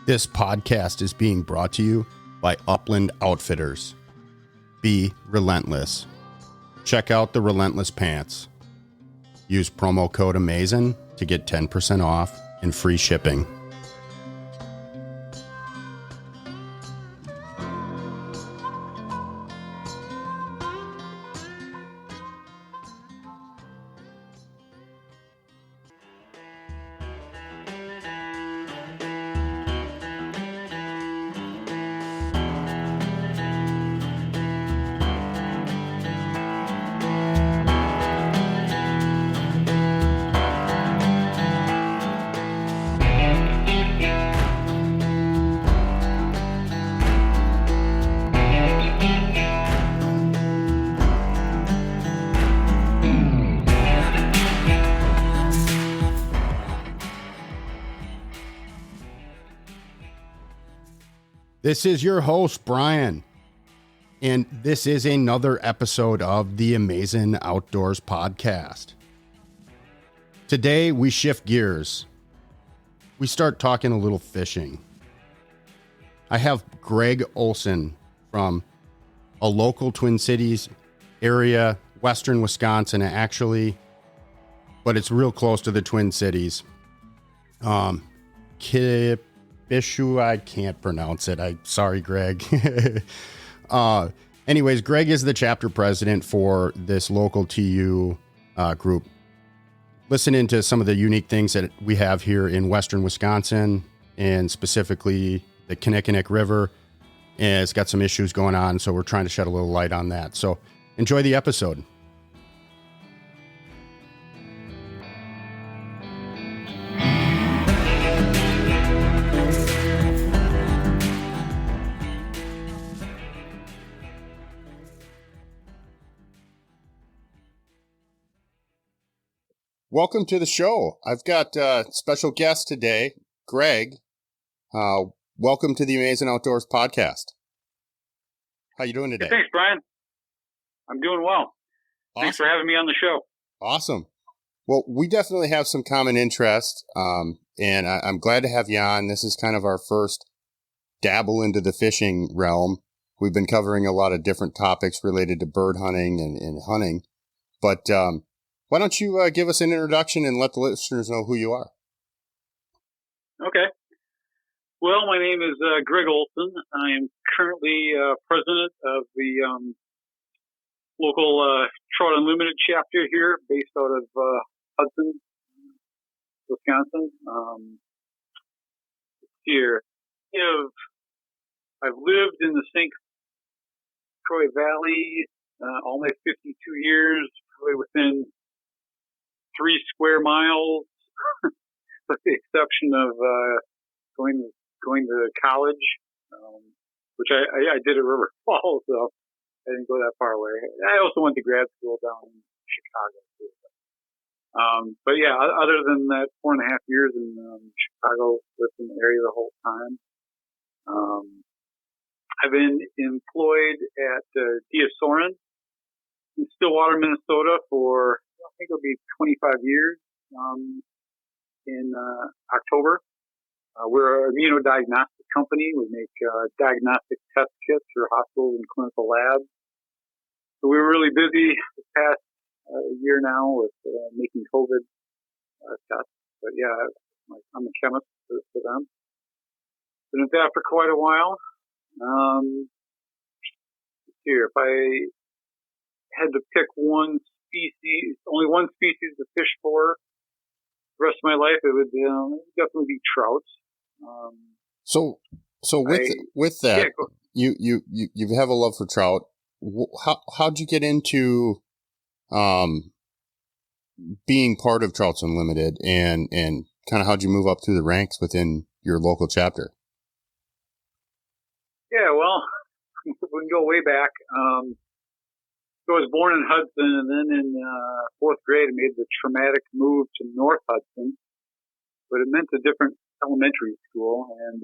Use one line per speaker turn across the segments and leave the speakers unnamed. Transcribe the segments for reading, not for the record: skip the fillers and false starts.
This podcast is being brought to you by Upland Outfitters. Be relentless. Check out the Relentless pants. Use promo code Amaazen to get 10% off and free shipping. This is your host, Brian, and this is another episode of the Amaazen Outdoors podcast. Today, we shift gears. We start talking a little fishing. I have Greg Olson from a local Twin Cities area, western Wisconsin, actually, but it's real close to the Twin Cities. Kiap-TU-Wish, I can't pronounce it. Sorry, Greg. Anyways, Greg is the chapter president for this local TU group. Listen into some of the unique things that we have here in western Wisconsin, and specifically the Kinni River. And it's got some issues going on, so we're trying to shed a little light on that. So enjoy the episode. Welcome to the show. I've got a special guest today, Greg. Welcome to the Amaazen Outdoors podcast. How you doing today?
Hey, thanks, Brian. I'm doing well. Awesome. Thanks for having me on the show.
Awesome. Well, we definitely have some common interest, and I'm glad to have you on. This is kind of our first dabble into the fishing realm. We've been covering a lot of different topics related to bird hunting and hunting, but why don't you give us an introduction and let the listeners know who you are?
Okay. Well, my name is Greg Olson. I am currently president of the local Trout Unlimited chapter here, based out of Hudson, Wisconsin. Here, I've lived in the St. Croix Valley all my 52 years, probably within 3 square miles, with the exception of going to college, which I did at River Falls, so I didn't go that far away. I also went to grad school down in Chicago too. But yeah, other than that 4.5 years in Chicago, lived in the area the whole time. I've been employed at Soren in Stillwater, Minnesota for, I think it'll be 25 years in October. We're an immunodiagnostic company. We make diagnostic test kits for hospitals and clinical labs. So we were really busy this past year now with making COVID tests. But yeah, I'm a chemist for them. Been at that for quite a while. Here, if I had to pick one species, only one species to fish for the rest of my life, it would definitely be trout.
So with that, yeah, you have a love for trout. How'd you get into being part of Trouts Unlimited, and kind of how'd you move up through the ranks within your local chapter?
Yeah, well, we can go way back. So I was born in Hudson, and then in 4th grade, I made the traumatic move to North Hudson, but it meant a different elementary school. And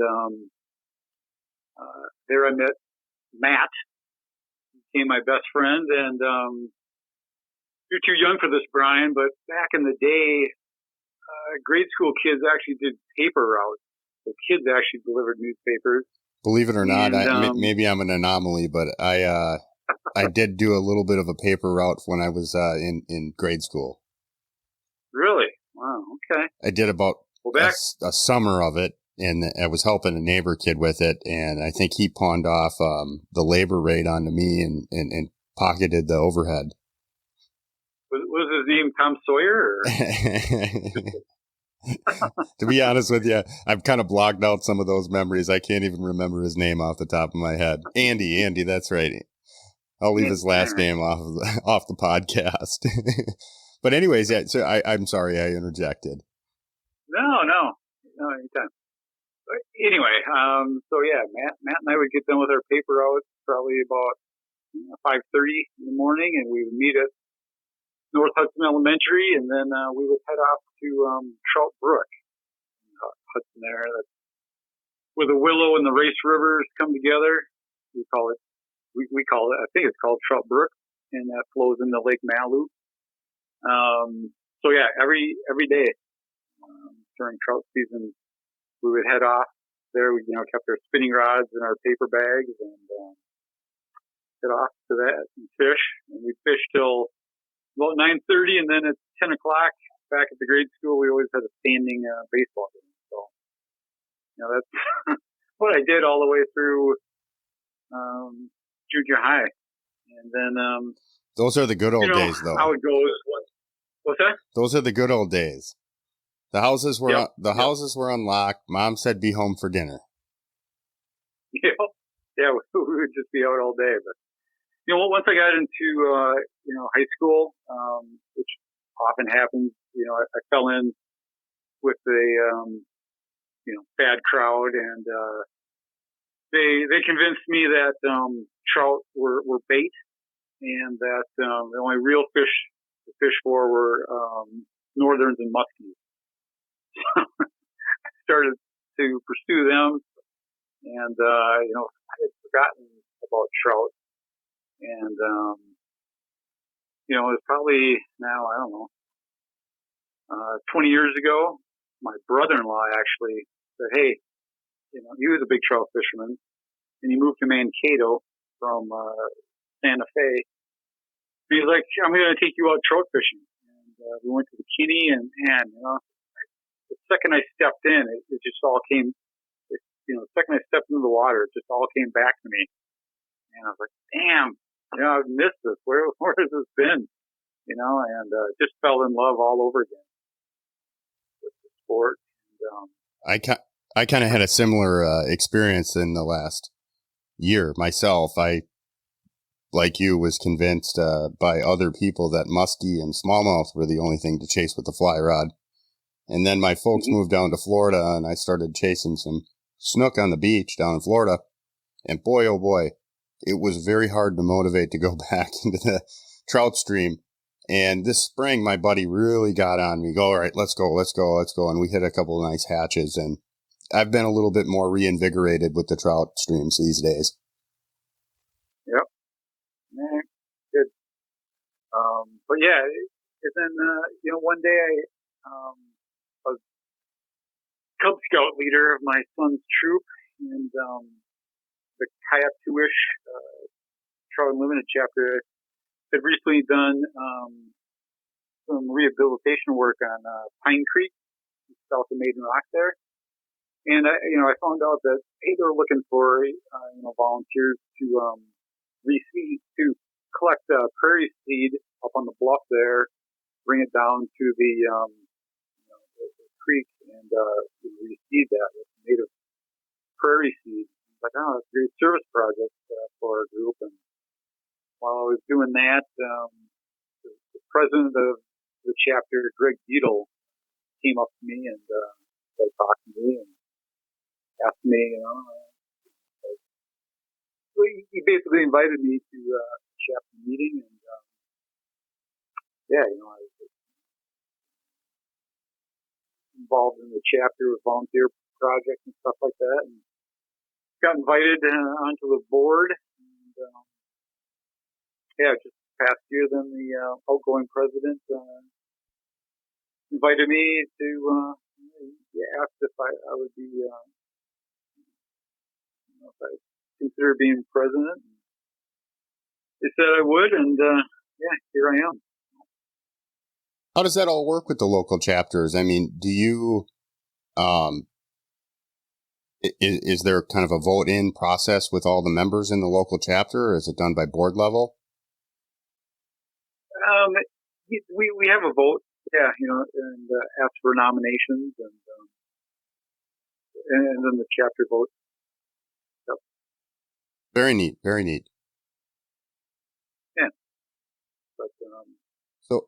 there I met Matt, became my best friend, and you're too young for this, Brian, but back in the day, grade school kids actually did paper routes. So kids actually delivered newspapers.
Believe it or not, maybe I'm an anomaly, but I did do a little bit of a paper route when I was in grade school.
Really? Wow. Okay.
I did about a summer of it, and I was helping a neighbor kid with it, and I think he pawned off the labor rate onto me and pocketed the overhead.
Was his name Tom Sawyer?
To be honest with you, I've kind of blocked out some of those memories. I can't even remember his name off the top of my head. Andy, that's right. I'll leave his last name off the podcast. But anyways, yeah. So I'm sorry I interjected.
No, anytime. But anyway, so yeah, Matt and I would get done with our paper routes probably about 5:30 in the morning, and we would meet at North Hudson Elementary, and then we would head off to Trout Brook, Hudson there. That's where the Willow and the Race Rivers come together. We call it, I think it's called Trout Brook, and that flows into Lake Malu. So yeah, every day during trout season, we would head off there. We kept our spinning rods and our paper bags and head off to that and fish. And we'd fish till about 9:30, and then at 10 o'clock back at the grade school, we always had a standing baseball game. So that's what I did all the way through junior high. And then
those are the good old days, though.
How it goes. What's that?
Those are the good old days. The houses were houses were unlocked. Mom said, "Be home for dinner."
Yeah, we would just be out all day. But once I got into high school, which often happens, I fell in with a bad crowd, and they convinced me that trout were bait, and that the only real fish to fish for were northerns and muskies. I started to pursue them, and I had forgotten about trout. And it was probably now, I don't know, 20 years ago. My brother-in-law actually said, "Hey, he was a big trout fisherman, and he moved to Mankato from Santa Fe. And he's like, I'm going to take you out trout fishing." And we went to the Kinni, and the second I stepped in, it just all came. The second I stepped into the water, it just all came back to me, and I was like, "Damn, I've missed this. Where has this been?" And just fell in love all over again with the sport. And,
I kind of had a similar experience in the last year myself. I, like you, was convinced by other people that muskie and smallmouth were the only thing to chase with the fly rod. And then my folks moved down to Florida, and I started chasing some snook on the beach down in Florida. And boy, oh boy, it was very hard to motivate to go back into the trout stream. And this spring, my buddy really got on me. All right, let's go. And we hit a couple of nice hatches, and I've been a little bit more reinvigorated with the trout streams these days.
Yep. Yeah, good. But yeah, and then, one day I was Cub Scout leader of my son's troop, and the Kiap-TU-Wish Trout Unlimited chapter had recently done some rehabilitation work on Pine Creek, south of Maiden Rock there. And I found out that they were looking for volunteers to reseed, to collect prairie seed up on the bluff there, bring it down to the creek, and reseed that with native prairie seed. I was like, oh, that's a great service project for our group. And while I was doing that, the president of the chapter, Greg Beadle, came up to me and started talking to me and asked me, he basically invited me to a chapter meeting, and I was involved in the chapter with volunteer projects and stuff like that, and got invited onto the board, and just past year, then the outgoing president invited me to asked if I would be if I consider being president. They said I would, and here I am.
How does that all work with the local chapters? I mean, do you, is there kind of a vote-in process with all the members in the local chapter, or is it done by board level?
We have a vote, and ask for nominations, and then the chapter votes. Yep.
Very neat, very neat.
Yeah. But,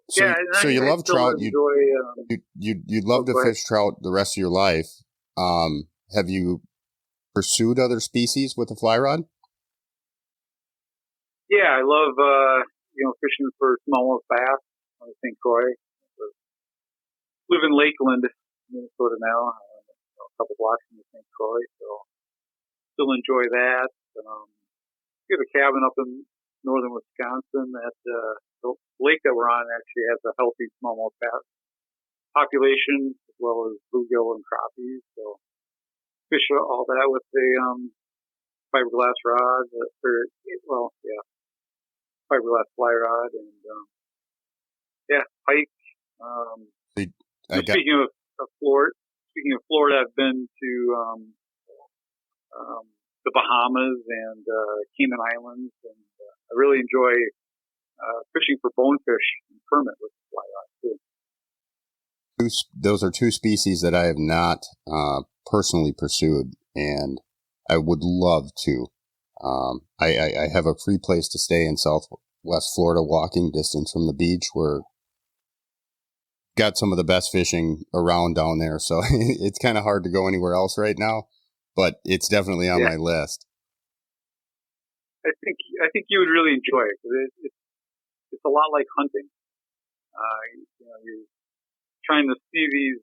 so you love trout. You'd love to fish trout the rest of your life. Have you pursued other species with the fly rod?
Yeah, I love fishing for smallmouth bass on the St. Croix. I live in Lakeland, Minnesota now, a couple blocks from the St. Croix, so still enjoy that. We have a cabin up in northern Wisconsin that the lake that we're on actually has a healthy smallmouth bass population as well as bluegill and crappies. So fish all that with a fiberglass rod, fiberglass fly rod, and pike. Speaking of Florida, I've been to the Bahamas and Cayman Islands, and I really enjoy fishing for bonefish and permit with the fly rod too.
Those are two species that I have not personally pursued, and I would love to. I have a free place to stay in Southwest Florida, walking distance from the beach, where got some of the best fishing around down there. So it's kind of hard to go anywhere else right now, but it's definitely on my list.
I think you would really enjoy it, because it's a lot like hunting. You're trying to see these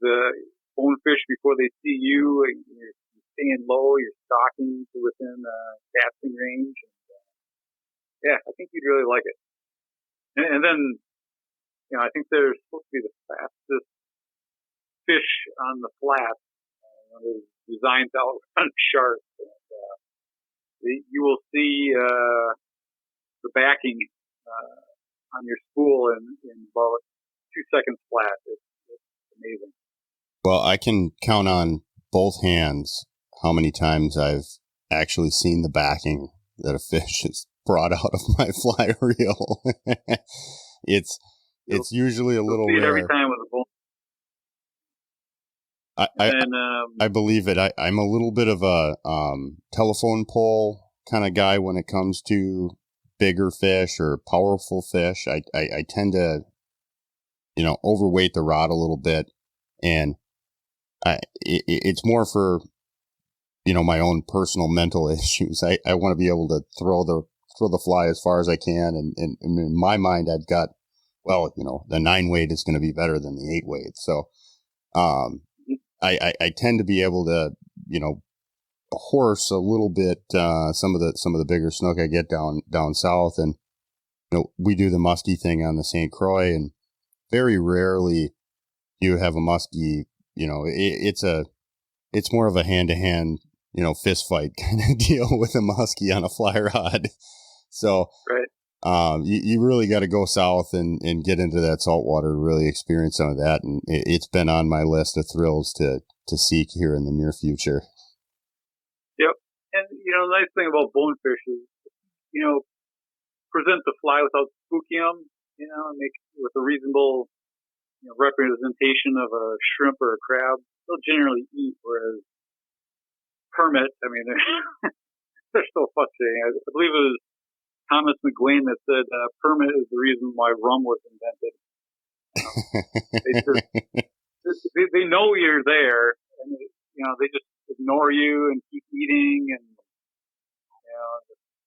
bonefish before they see you, and you're staying low, you're stalking to within casting range. And, I think you'd really like it. And then, I think they're supposed to be the fastest fish on the flat. They're designed to outrun sharks. And, you will see the backing on your spool in about 2 seconds flat. It's amazing.
Well, I can count on both hands how many times I've actually seen the backing that a fish is brought out of my fly reel. It's usually a little rare.
Every time with a bull.
I believe it. I'm a little bit of a telephone pole kind of guy when it comes to bigger fish or powerful fish. I tend to, overweight the rod a little bit, and it's more for, my own personal mental issues. I want to be able to throw the fly as far as I can, and in my mind, I've got, the 9 weight is going to be better than the 8 weight. So, I tend to be able to, horse a little bit, some of the bigger snook I get down south. And, we do the muskie thing on the St. Croix, and very rarely you have a muskie, it's more of a hand to hand, fist fight kind of deal with a muskie on a fly rod. So,
right.
You really got to go south and get into that saltwater to really experience some of that. And it's been on my list of thrills to seek here in the near future.
Yep. And, the nice thing about bonefish is, present the fly without spooking them, make with a reasonable, representation of a shrimp or a crab. They'll generally eat, whereas permit, they're so frustrating. I believe it was Thomas McGuane that said permit is the reason why rum was invented. They know you're there, and they just ignore you and keep eating, and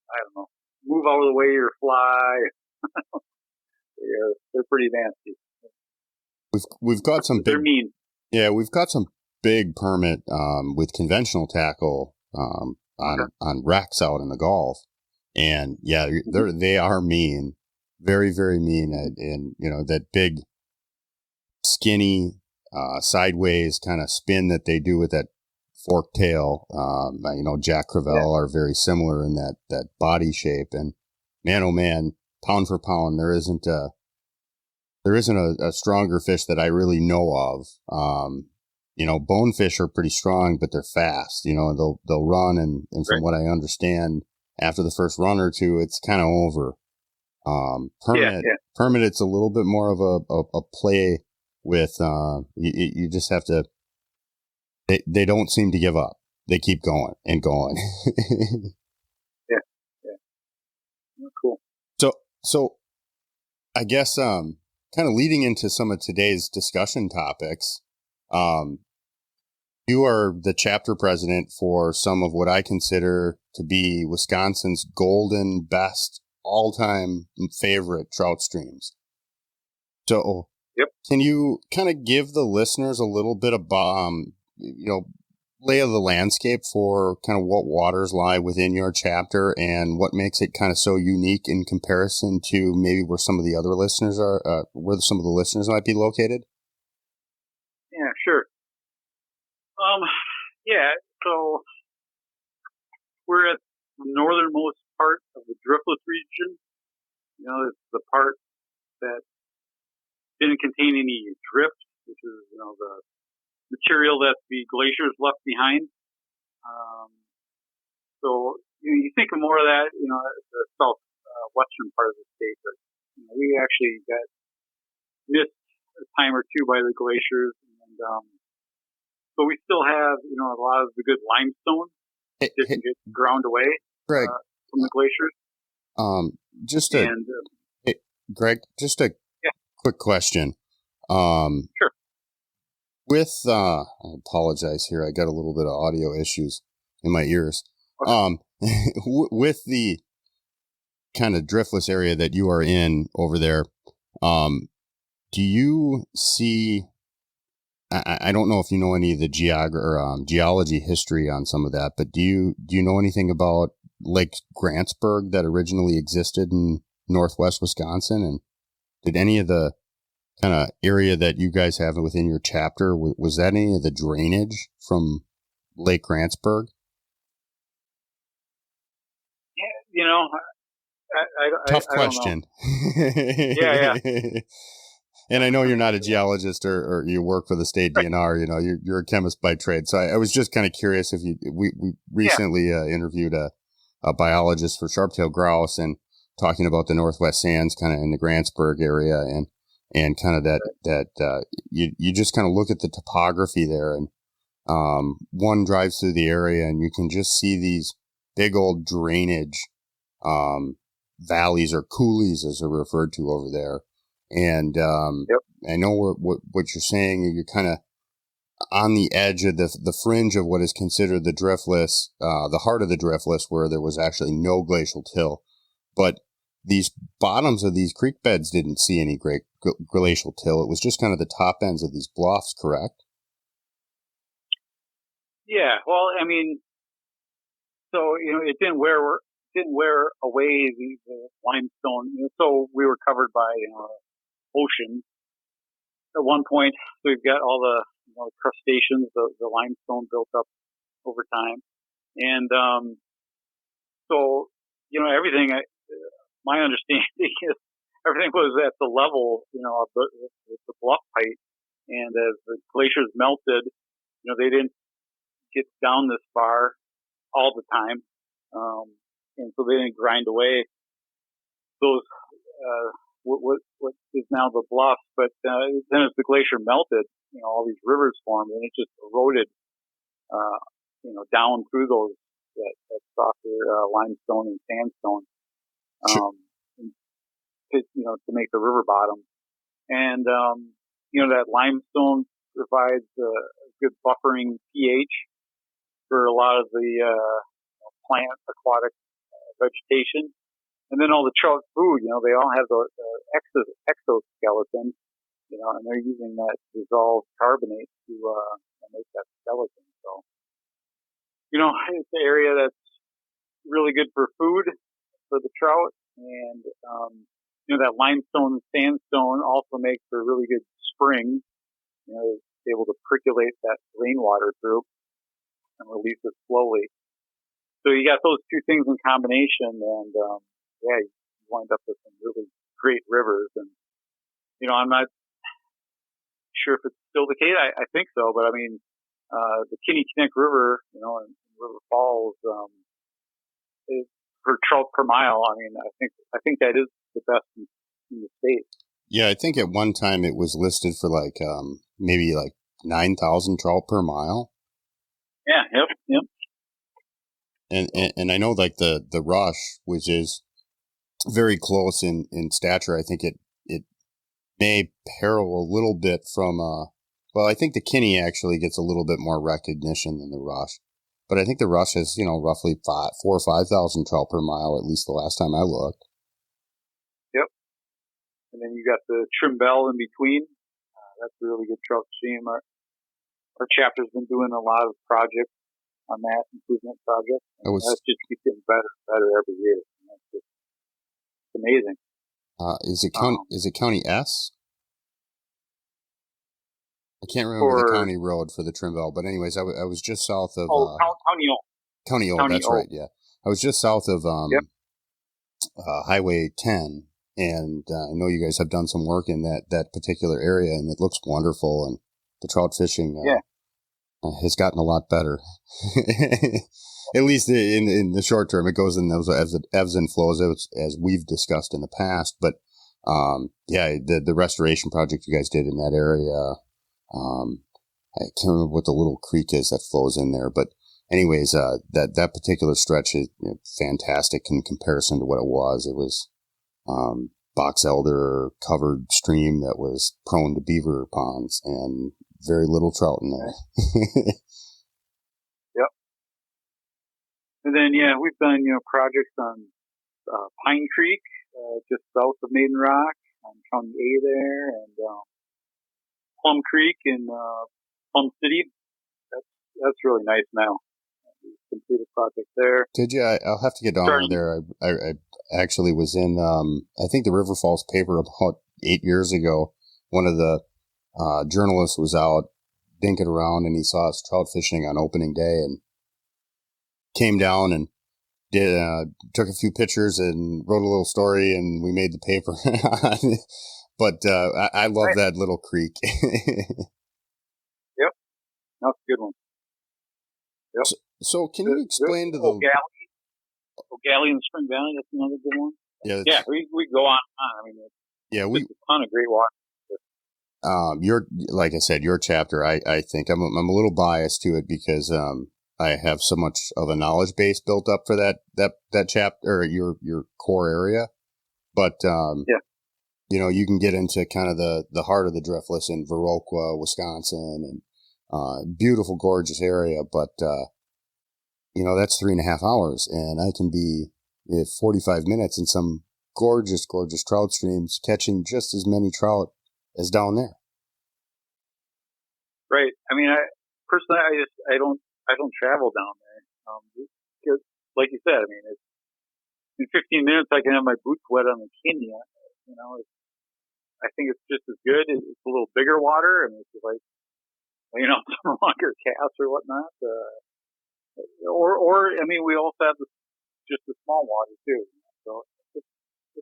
I don't know, move out of the way or fly. They're pretty nasty.
We've got some big,
they're mean.
Yeah, we've got some big permit with conventional tackle on wrecks out in the Gulf. And they are mean, very, very mean. And that big, skinny, sideways kind of spin that they do with that fork tail. Jack Crevalle are very similar in that body shape. And man, oh man, pound for pound, there isn't a stronger fish that I really know of. Bonefish are pretty strong, but they're fast. They'll run, and from what I understand, after the first run or two, it's kind of over. Permit, it's a little bit more of a play with, you just have to, they don't seem to give up. They keep going and going.
Yeah. Cool.
So I guess, kind of leading into some of today's discussion topics, you are the chapter president for some of what I consider to be Wisconsin's golden best all-time favorite trout streams. So, Can you kind of give the listeners a little bit of, lay of the landscape for kind of what waters lie within your chapter and what makes it kind of so unique in comparison to maybe where some of the other listeners are, where some of the listeners might be located?
Yeah, sure. So we're at the northernmost part of the Driftless region. It's the part that didn't contain any drift, which is, the material that the glaciers left behind. So you think of more of that, the southwestern part of the state, but we actually got missed a time or two by the glaciers, and so we still have, a lot of the good limestone didn't get ground away
Greg,
from the glaciers.
Greg, just a quick question.
Sure.
With, I apologize here. I got a little bit of audio issues in my ears. Okay. With the kind of driftless area that you are in over there, do you see, I don't know if you know any of the geology history on some of that, but do you know anything about Lake Grantsburg that originally existed in northwest Wisconsin? And did any of the kind of area that you guys have within your chapter, was that any of the drainage from Lake Grantsburg?
Yeah,
tough question.
Yeah.
And I know you're not a geologist or you work for the state DNR. You're a chemist by trade. So I was just kind of curious if we recently interviewed a biologist for sharp-tailed grouse and talking about the Northwest Sands kind of in the Grantsburg area and kind of that you just kind of look at the topography there, and one drives through the area and you can just see these big old drainage valleys or coulees as they're referred to over there. And I know what you're saying. You're kind of on the edge of the fringe of what is considered the driftless, the heart of the driftless, where there was actually no glacial till. But these bottoms of these creek beds didn't see any great glacial till. It was just kind of the top ends of these bluffs, correct?
Yeah. Well, I mean, so it didn't wear away the limestone. So we were covered by ocean at one point. So we've got all the crustaceans, the limestone built up over time, and so everything. My understanding is everything was at the level of the bluff height, and as the glaciers melted, they didn't get down this far all the time, and so they didn't grind away those. What is now the bluff, but then as the glacier melted, all these rivers formed, and it just eroded, down through that softer limestone and sandstone, to make the river bottom, and that limestone provides a good buffering pH for a lot of the plant aquatic vegetation. And then all the trout food, they all have the exoskeleton, and they're using that dissolved carbonate to make that skeleton. So, it's an area that's really good for food for the trout, and that limestone and sandstone also makes for really good springs. It's able to percolate that rainwater through and release it slowly. So you got those two things in combination, and you wind up with some really great rivers. And I'm not sure if it's still the case. I think so, but I mean, the Kinni River, in River Falls, is for trout per mile. I mean, I think that is the best in the state.
Yeah, I think at one time it was listed for maybe 9,000 trout per mile.
Yeah. Yep.
And I know the Rush, which is very close in stature, I think it may parallel a little bit from I think the Kinni actually gets a little bit more recognition than the Rush, but I think the Rush is roughly 4,000 or 5,000 trout per mile, at least the last time I looked.
Yep. And then you got the Trimble in between. That's a really good trout stream. Our chapter's been doing a lot of projects on that improvement project. That just keeps getting better and better every year. It's amazing.
Is it County S? I can't remember the county road for the Trimble, but anyways, I was just south of
County O.
County O. That's right. Yeah, I was just south of Highway 10, and I know you guys have done some work in that particular area, and it looks wonderful. And the trout fishing has gotten a lot better. At least in the short term, it goes in those ebbs and flows as we've discussed in the past. But the restoration project you guys did in that area, I can't remember what the little creek is that flows in there. But anyways, that particular stretch is fantastic in comparison to what it was. It was box elder covered stream that was prone to beaver ponds and very little trout in there.
Yep. And then, we've done, projects on Pine Creek, just south of Maiden Rock, on County A there, and Plum Creek in Plum City. That's really nice now. We completed a project there.
Did you? I'll have to get down there. I actually was in, I think the River Falls paper about 8 years ago. One of the journalists was out dinking around, and he saw us trout fishing on opening day and came down and took a few pictures and wrote a little story, and we made the paper. But I love that little creek.
Yep. That's a good one. Yep.
So can you explain to the
O'Galley in Spring Valley? That's another good one. Yeah, we go on. I mean, it's a ton of great water.
Like I said, your chapter, I think I'm a little biased to it because I have so much of a knowledge base built up for that chapter, or your core area. But you can get into kind of the heart of the Driftless in Viroqua, Wisconsin, and beautiful, gorgeous area. But that's 3.5 hours, and I can be 45 minutes in some gorgeous, gorgeous trout streams, catching just as many trout as down there.
Right. I mean, personally, I don't travel down there. Because, like you said, I mean, in 15 minutes I can have my boots wet on the Kinni. I think it's just as good. It's a little bigger water. I mean, it's like, some longer casts or whatnot. Or I mean, we also have just the small water too. So it's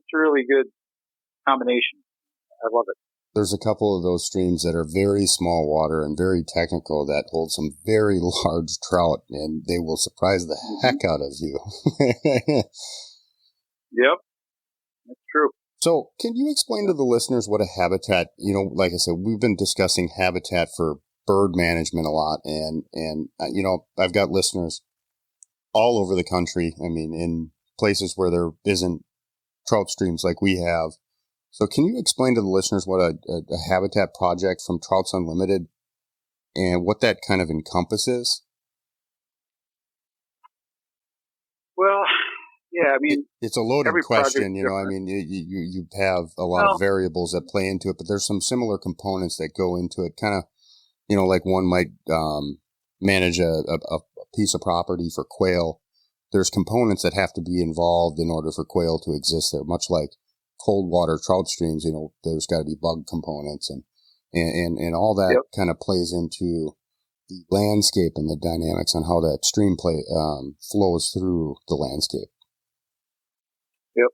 a really good combination. I love it.
There's a couple of those streams that are very small water and very technical that hold some very large trout, and they will surprise the heck out of you.
Yep, that's true.
So can you explain to the listeners what a habitat, like I said, we've been discussing habitat for bird management a lot, and I've got listeners all over the country. I mean, in places where there isn't trout streams like we have. So can you explain to the listeners what a habitat project from Trouts Unlimited and what that kind of encompasses?
Well, yeah, I mean,
it's a loaded question. I mean, you have a lot of variables that play into it, but there's some similar components that go into it. Kind of, like one might manage a piece of property for quail. There's components that have to be involved in order for quail to exist there, much like cold water trout streams, there's got to be bug components and all that kind of plays into the landscape and the dynamics on how that stream flows through the landscape.
Yep.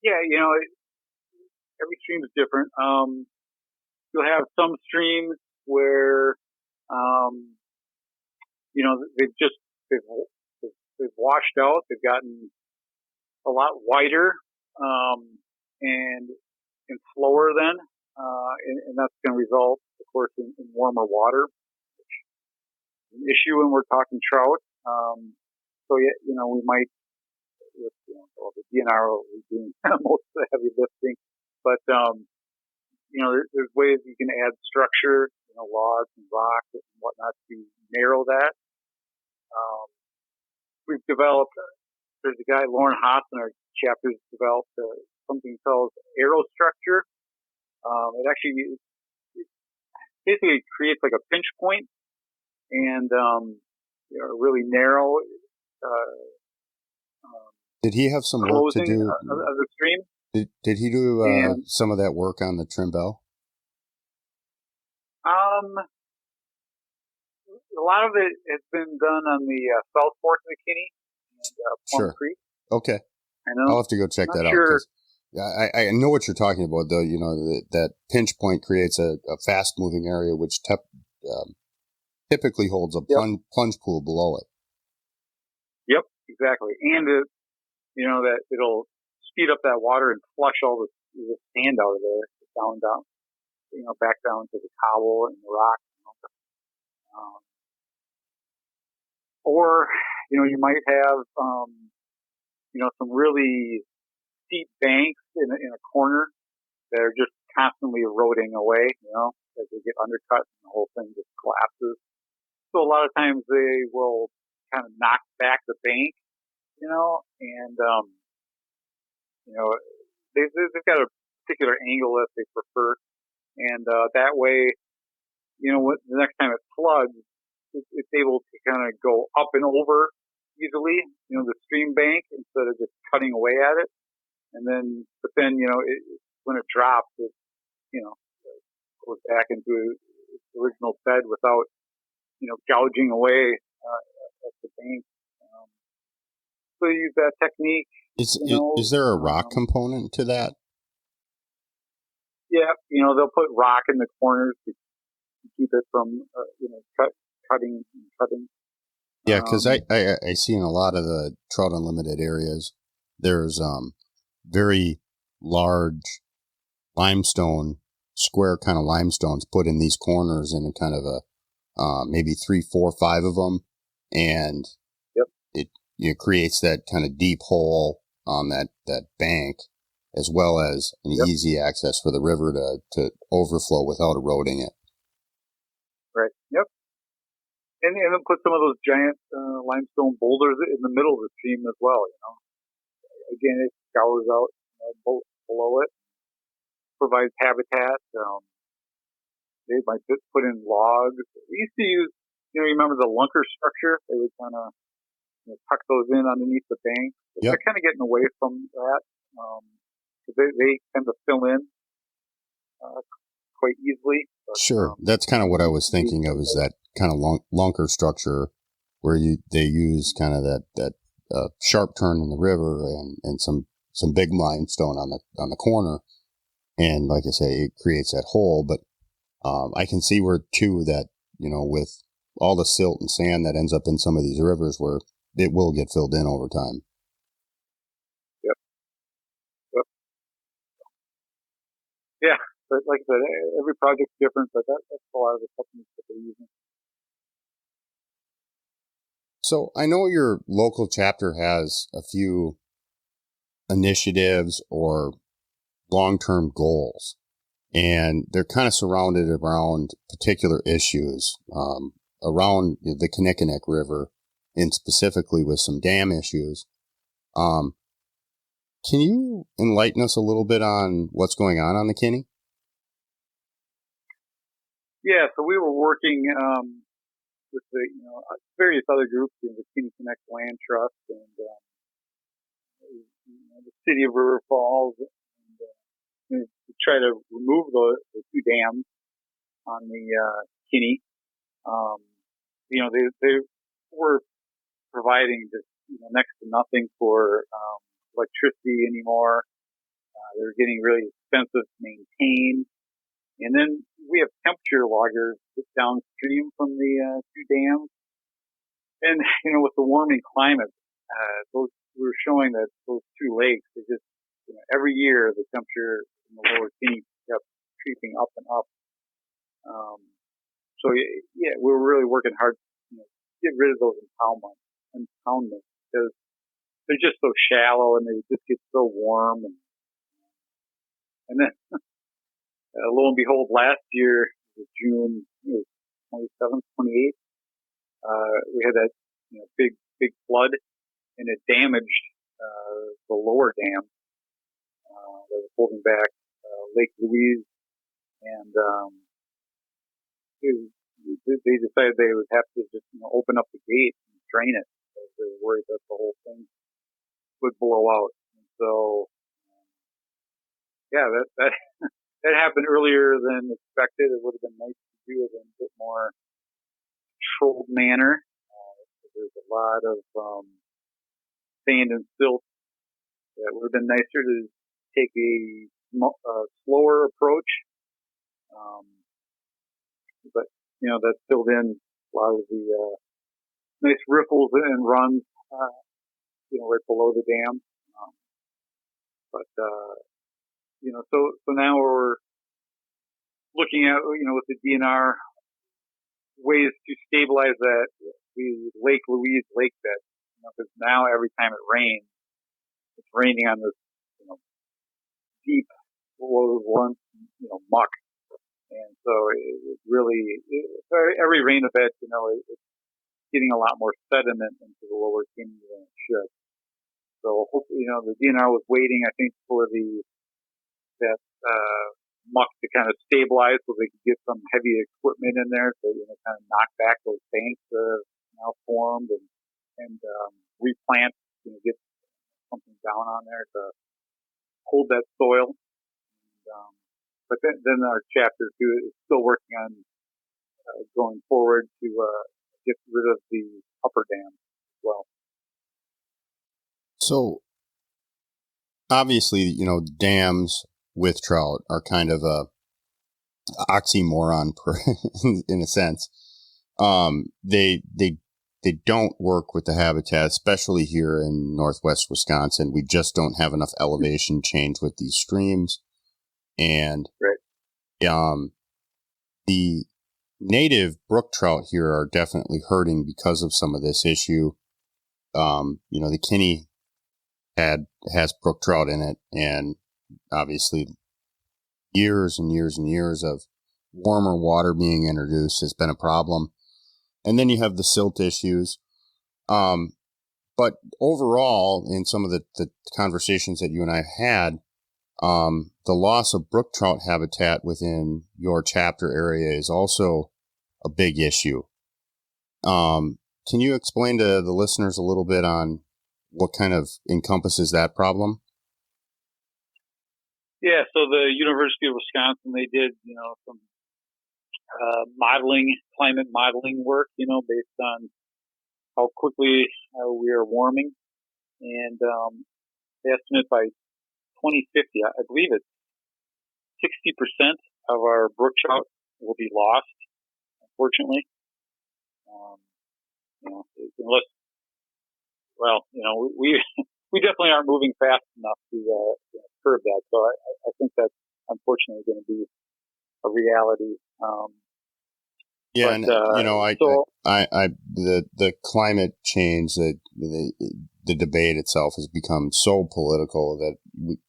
Yeah, every stream is different. You'll have some streams where, they've washed out. They've gotten a lot wider, and slower then, and that's going to result, of course, in warmer water, which is an issue when we're talking trout. So we might, with the DNR will be doing most of the heavy lifting, but there's ways you can add structure, logs and rocks and whatnot to narrow that. We've developed. There's a guy, Lauren Haas, in our chapters developed something called aerostructure. It actually basically creates like a pinch point and really narrow.
Did he have some work to do
of the stream?
Did he do some of that work on the trim bell?
A lot of it has been done on the south fork of the Kinni and Plum Creek.
Okay.
I know.
I'll have to go check that out. I know what you're talking about, though. That pinch point creates a fast-moving area, which typically holds a plunge pool below it. Yep,
exactly. And that it'll speed up that water and flush all the sand out of there, down, back down to the cobble and the rock. Or, you might have, some really steep banks in a corner that are just constantly eroding away, as they get undercut and the whole thing just collapses. So a lot of times they will kind of knock back the bank, and, they've got a particular angle that they prefer. And, that way, the next time it floods, it's able to kind of go up and over easily, the stream bank instead of just cutting away at it. And then, when it drops, it, goes back into its original bed without, gouging away at the bank. So you use that technique.
Is there a rock component to that?
Yeah, they'll put rock in the corners to keep it from, cutting.
Yeah, because I see in a lot of the Trout Unlimited areas, there's very large limestone, square kind of limestones put in these corners in a kind of a maybe 3, 4, 5 of them, and it creates that kind of deep hole on that bank, as well as an easy access for the river to overflow without eroding it.
Right. Yep. And then put some of those giant limestone boulders in the middle of the stream as well. Again, it scours out below it, provides habitat. They might put in logs. We used to use, you remember the lunker structure? They would kind of tuck those in underneath the bank. They're kind of getting away from that. They tend to fill in quite easily. But,
sure. That's kind of what I was thinking of, is that kind of lunker structure where they use kind of that sharp turn in the river and some big limestone on the corner. And like I say, it creates that hole. But I can see where, too, that, with all the silt and sand that ends up in some of these rivers, where it will get filled in over time.
Yep. Yeah. But like I said, every project's different, but that's a lot of the techniques that they're using.
So I know your local chapter has a few initiatives or long-term goals, and they're kind of surrounded around particular issues around the Kinnickinnick River, and specifically with some dam issues. Can you enlighten us a little bit on what's going on the Kinni?
Yeah, so we were working with the various other groups in the Kinni Connect Land Trust and the city of River Falls, and to try to remove the two dams on the Kinni. They were providing just next to nothing for electricity anymore. They were getting really expensive to maintain. And then we have temperature loggers downstream from the two dams. And, with the warming climate, we were showing that those two lakes, they just, every year the temperature in the lower Kinni kept creeping up and up. So we were really working hard to get rid of those impoundments because they're just so shallow and they just get so warm. And then, lo and behold, last year, June 27th, 28th, we had that big flood, and it damaged the lower dam that was holding back Lake Louise, and they decided they would have to just open up the gate and drain it because they were worried that the whole thing would blow out. And so, that that happened earlier than expected. It would have been nice to do it in a bit more controlled manner. There's a lot of sand and silt. It would have been nicer to take a slower approach. But that filled in a lot of the nice riffles and runs, right below the dam. So now we're looking at, with the DNR, ways to stabilize the Lake Louise lake bed. Because now every time it rains, it's raining on this, deep, muck. And so it really, every rain event, it's getting a lot more sediment into the lower Kinni than it should. So hopefully, the DNR was waiting, I think, for that muck to kind of stabilize so they could get some heavy equipment in there to kind of knock back those banks that are now formed and replant, get something down on there to hold that soil. But then our chapter 2 is still working on going forward to get rid of the upper dam as well.
So obviously, dams with trout are kind of a oxymoron in a sense. They don't work with the habitat, especially here in northwest Wisconsin. We just don't have enough elevation change with these streams. And the native brook trout here are definitely hurting because of some of this issue. The Kinni has brook trout in it, and obviously years and years and years of warmer water being introduced has been a problem. And then you have the silt issues. But overall, in some of the conversations that you and I have had, the loss of brook trout habitat within your chapter area is also a big issue. Can you explain to the listeners a little bit on what kind of encompasses that problem?
Yeah, so the University of Wisconsin, they did, some climate modeling work, based on how quickly we are warming. And they estimate by 2050, I believe it's 60% of our brook trout will be lost, unfortunately. We definitely aren't moving fast enough to curb that. So I think that's unfortunately going to be a reality.
The climate change, the debate itself has become so political that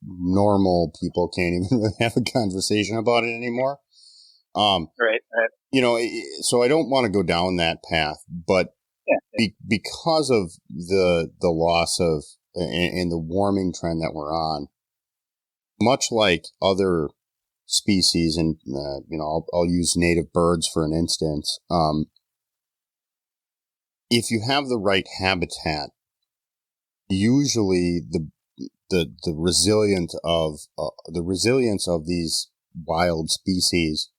normal people can't even really have a conversation about it anymore.
Right.
So I don't want to go down that path, but because of the loss of and the warming trend that we're on, much like other species, and I'll use native birds for an instance. If you have the right habitat, usually the resilience of these wild species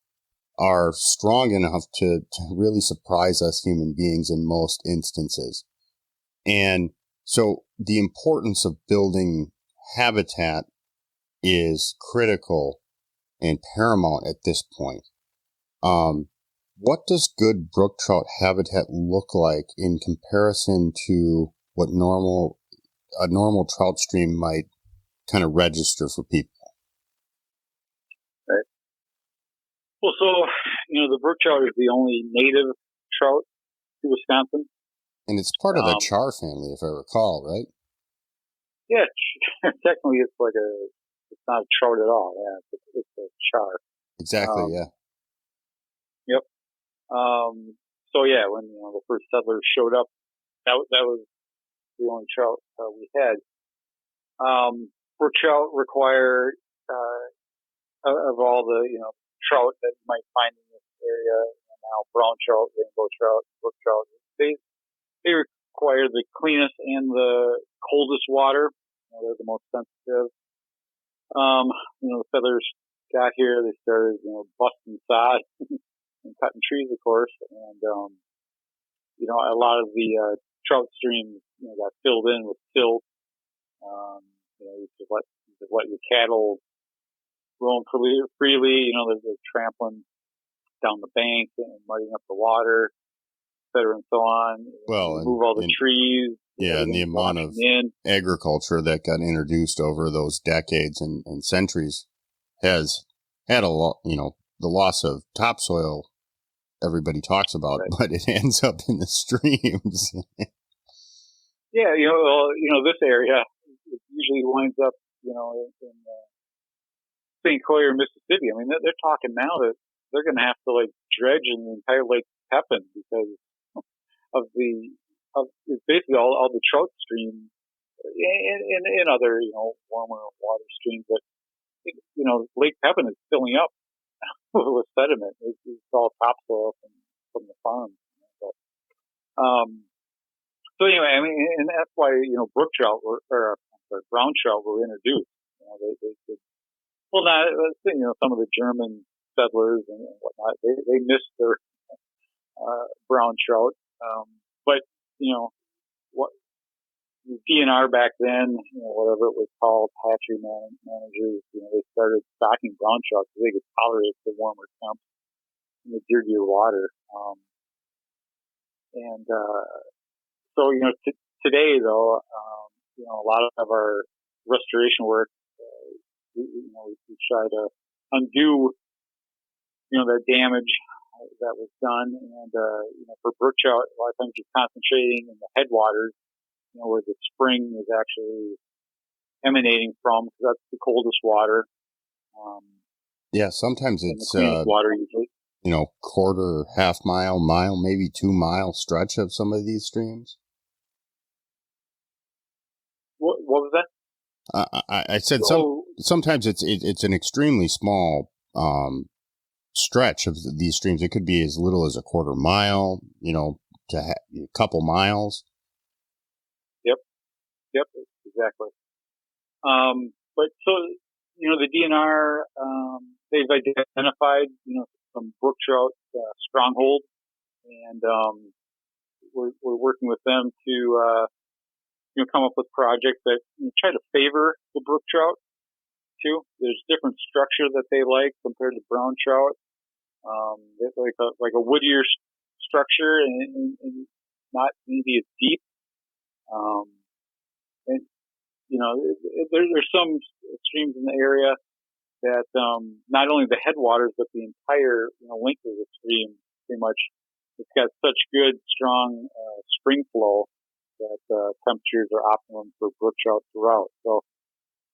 are strong enough to really surprise us human beings in most instances. And so the importance of building habitat is critical and paramount at this point. What does good brook trout habitat look like in comparison to what a normal trout stream might kind of register for people?
Right. Well, so, the brook trout is the only native trout to Wisconsin.
And it's part of the char family, if I recall, right?
Yeah, technically it's not a trout at all. Yeah, it's a char.
Exactly, yeah.
Yep. So yeah, when, the first settlers showed up, that was the only trout we had. Brook trout require, of all the, trout that you might find in this area, now brown trout, rainbow trout, brook trout, they require the cleanest and the coldest water. They're the most sensitive. The settlers got here, they started, busting sod and cutting trees, of course, and, a lot of the, trout streams, got filled in with silt. You just let your cattle roam freely, they're trampling down the banks and muddying up the water, et cetera, and so on.
Well,
remove all the trees.
Yeah, and the amount of agriculture that got introduced over those decades and centuries has had a lot, the loss of topsoil everybody talks about, right. But it ends up in the streams.
Yeah, this area, it usually winds up, in St. Croix or Mississippi. I mean, they're talking now that they're going to have to dredge in the entire Lake Pepin because of it's basically all the trout streams and other, warmer water streams. But, Lake Pepin is filling up with sediment. It's all topsoil from the farm. But, so anyway, I mean, and that's why, brook trout brown trout were introduced. Some of the German settlers and whatnot, they missed their, brown trout. But, what the DNR back then, whatever it was called, hatchery managers, they started stocking brown trout because they could tolerate the warmer temps and the dirtier water. Today though, a lot of our restoration work, we try to undo, that damage that was done. And, for brook trout, a lot of times you're concentrating in the headwaters, where the spring is actually emanating from, because that's the coldest water.
Yeah, sometimes it's
water usually.
Quarter, half mile, maybe 2 mile stretch of some of these streams.
What was that?
I said sometimes it's an extremely small stretch of these streams. It could be as little as a quarter mile, to a couple miles.
Yep, exactly. But so, the DNR, they've identified, some brook trout strongholds, and we're working with them to, come up with projects that try to favor the brook trout too. There's different structure that they like compared to brown trout. It's like a woodier structure and not maybe as deep. And there's some streams in the area that not only the headwaters but the entire length of the stream, pretty much, it's got such good strong spring flow that temperatures are optimum for brook trout throughout. So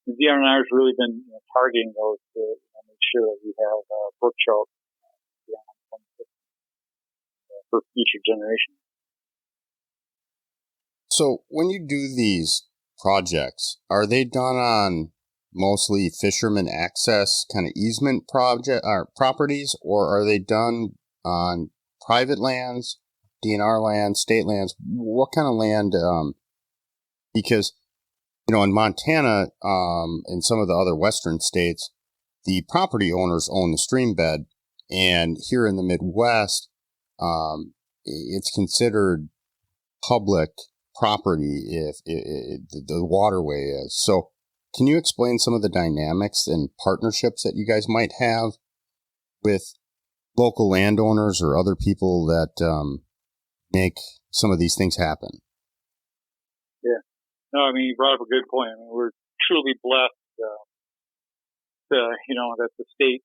the DNR has really been targeting those to make sure that we have brook trout for future generations.
So when you do these projects, are they done on mostly fisherman access kind of easement properties, or are they done on private lands, DNR lands, state lands? What kind of land? Because In Montana, and some of the other western states, the property owners own the stream bed, and here in the Midwest, it's considered public property if the waterway is. So can you explain some of the dynamics and partnerships that you guys might have with local landowners or other people that make some of these things happen?
Yeah. No, I mean, you brought up a good point. I mean, we're truly blessed, that the state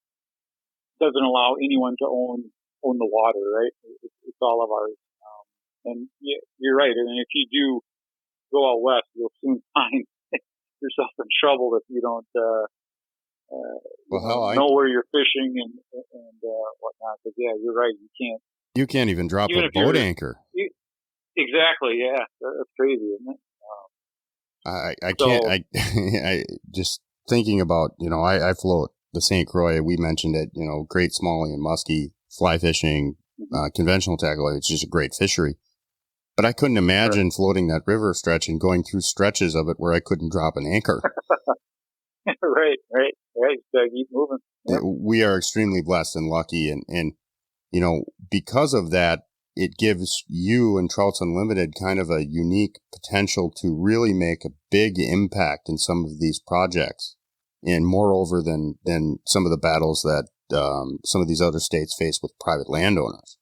doesn't allow anyone to own the water, right? It's all of ours. And you're right. I mean, if you do go out west, you'll soon find yourself in trouble if you don't know where you're fishing and whatnot. Because you're right.
You can't even drop a boat anchor.
Exactly. Yeah, that's crazy, isn't it?
I can't. I just thinking about I float the St. Croix. We mentioned it. Great smallie and muskie, fly fishing, conventional tackle. It's just a great fishery. But I couldn't imagine floating that river stretch and going through stretches of it where I couldn't drop an anchor.
Right. Keep moving. Yep.
We are extremely blessed and lucky. And because of that, it gives you and Trouts Unlimited kind of a unique potential to really make a big impact in some of these projects. And moreover than some of the battles that some of these other states face with private landowners.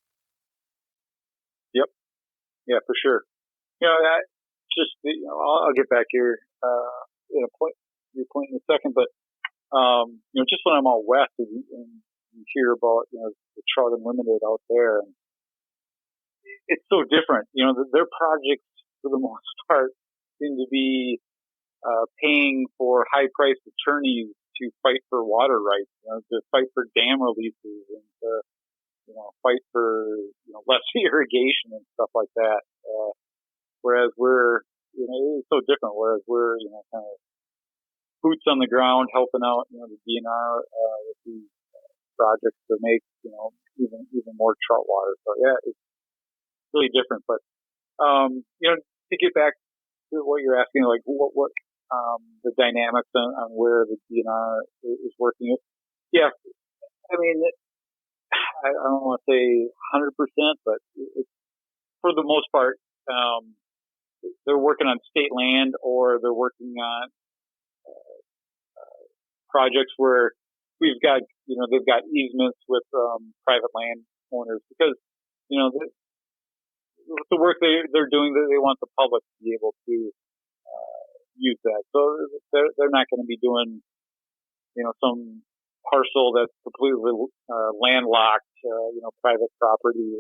Yeah, for sure. I'll get back here your point in a second, but just when I'm out west and you hear about the Trout Unlimited out there, and it's so different. Their projects for the most part seem to be paying for high-priced attorneys to fight for water rights, to fight for dam releases and to fight for, less irrigation and stuff like that. Whereas we're, it's so different. Whereas we're, kind of boots on the ground helping out, the DNR, with these projects to make, even more trout water. So it's really different. But, to get back to what you're asking, like what the dynamics on where the DNR is working. Yeah. I mean, I don't want to say 100%, but for the most part, they're working on state land or they're working on projects where we've got, they've got easements with private land owners because, the work they're doing, they want the public to be able to use that. So they're not going to be doing, some parcel that's completely landlocked, private property,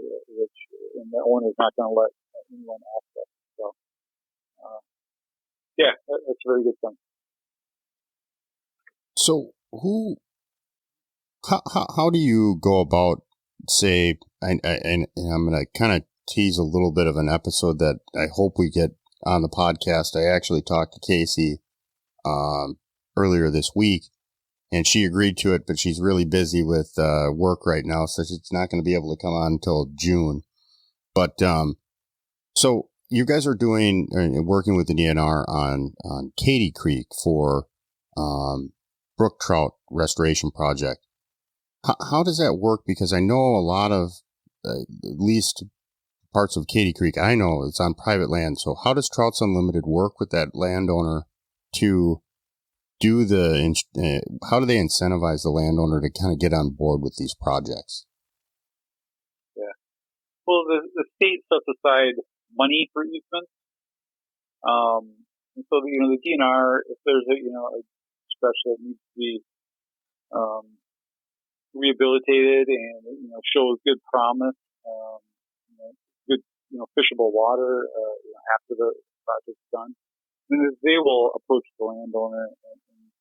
and the owner's not going to let anyone access. So, that's a very good thing.
So, how do you go about, say, and I'm going to kind of tease a little bit of an episode that I hope we get on the podcast. I actually talked to Casey earlier this week. And she agreed to it, but she's really busy with work right now, so she's not going to be able to come on until June. But so you guys are working with the DNR on Katy Creek for brook trout restoration project. How does that work? Because I know a lot of, at least parts of Katy Creek, I know it's on private land. So how does Trouts Unlimited work with that landowner to do how do they incentivize the landowner to kind of get on board with these projects?
Yeah. Well, the state sets aside money for easements. And so, the DNR, if there's a stretch that needs to be, rehabilitated and, shows good promise, good, fishable water, after the project's done, then they will approach the landowner and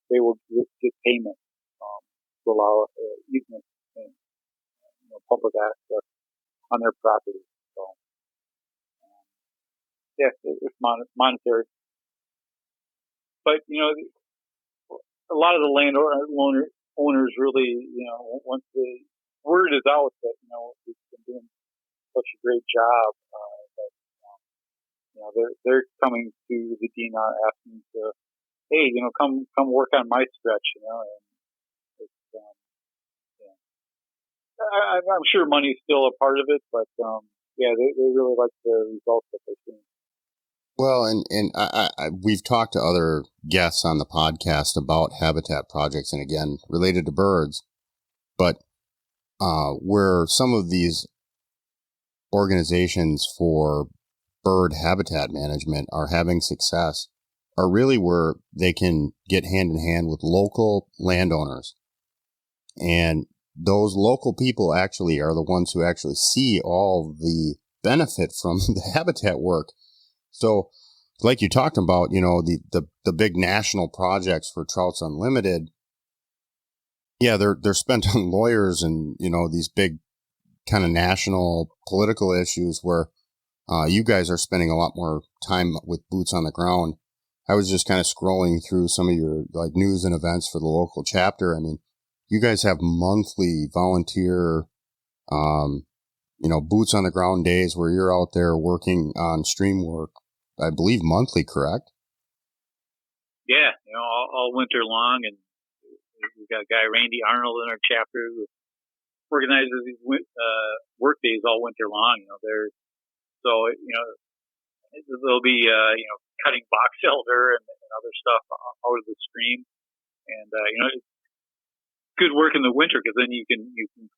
they will get payment to allow easement and public access on their property. So, it's monetary. But a lot of the owners really, once the word is out that we've been doing such a great job, that they're coming to the DNR asking to hey, come work on my stretch, and it's, I'm sure money's still a part of it, but, yeah, they really like the results that they're seeing.
Well, and we've talked to other guests on the podcast about habitat projects, and again, related to birds, but where some of these organizations for bird habitat management are having success are really where they can get hand in hand with local landowners. And those local people actually are the ones who actually see all the benefit from the habitat work. So, like you talked about, the big national projects for Trouts Unlimited, yeah, they're spent on lawyers and, these big kind of national political issues where you guys are spending a lot more time with boots on the ground. I was just kind of scrolling through some of your like news and events for the local chapter. I mean, you guys have monthly volunteer, boots on the ground days where you're out there working on stream work, I believe monthly, correct?
Yeah, all winter long, and we've got a guy, Randy Arnold, in our chapter who organizes these work days all winter long. There'll be cutting box elder and other stuff out of the stream, and it's good work in the winter because then you can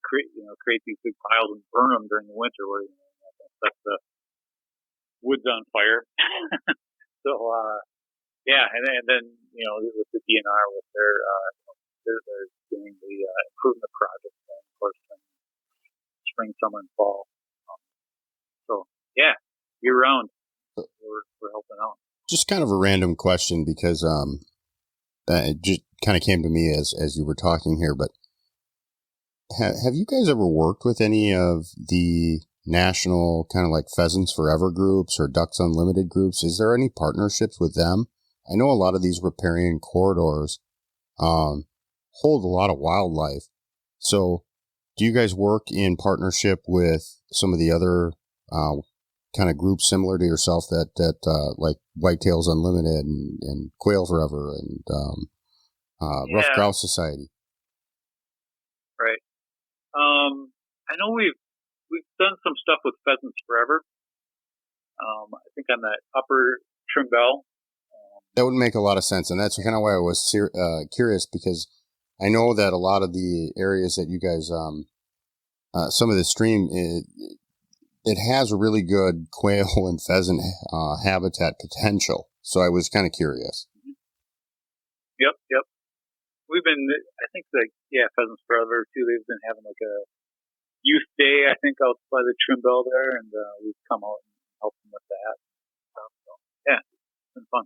create these big piles and burn them during the winter where set the woods on fire. So yeah, and then with the DNR with they're doing the improvement project, and of course in spring, summer, and fall. So yeah, year round we're helping out.
Just kind of a random question because it just kind of came to me as you were talking here, but have you guys ever worked with any of the national kind of like Pheasants Forever groups or Ducks Unlimited groups? Is there any partnerships with them? I know a lot of these riparian corridors hold a lot of wildlife. So do you guys work in partnership with some of the other kind of groups similar to yourself that like Whitetails Unlimited and Quail Forever and Rough Grouse Society?
Right. I know we've done some stuff with Pheasants Forever. I think on that upper trim bell.
That would make a lot of sense, and that's kind of why I was curious, because I know that a lot of the areas that you guys, some of the stream, it has a really good quail and pheasant habitat potential. So I was kind of curious.
Yep. We've been, I think, Pheasants Forever too. They've been having like a youth day, I think, out by the trim bell there, and we've come out and helped them with that. So yeah, it's been fun.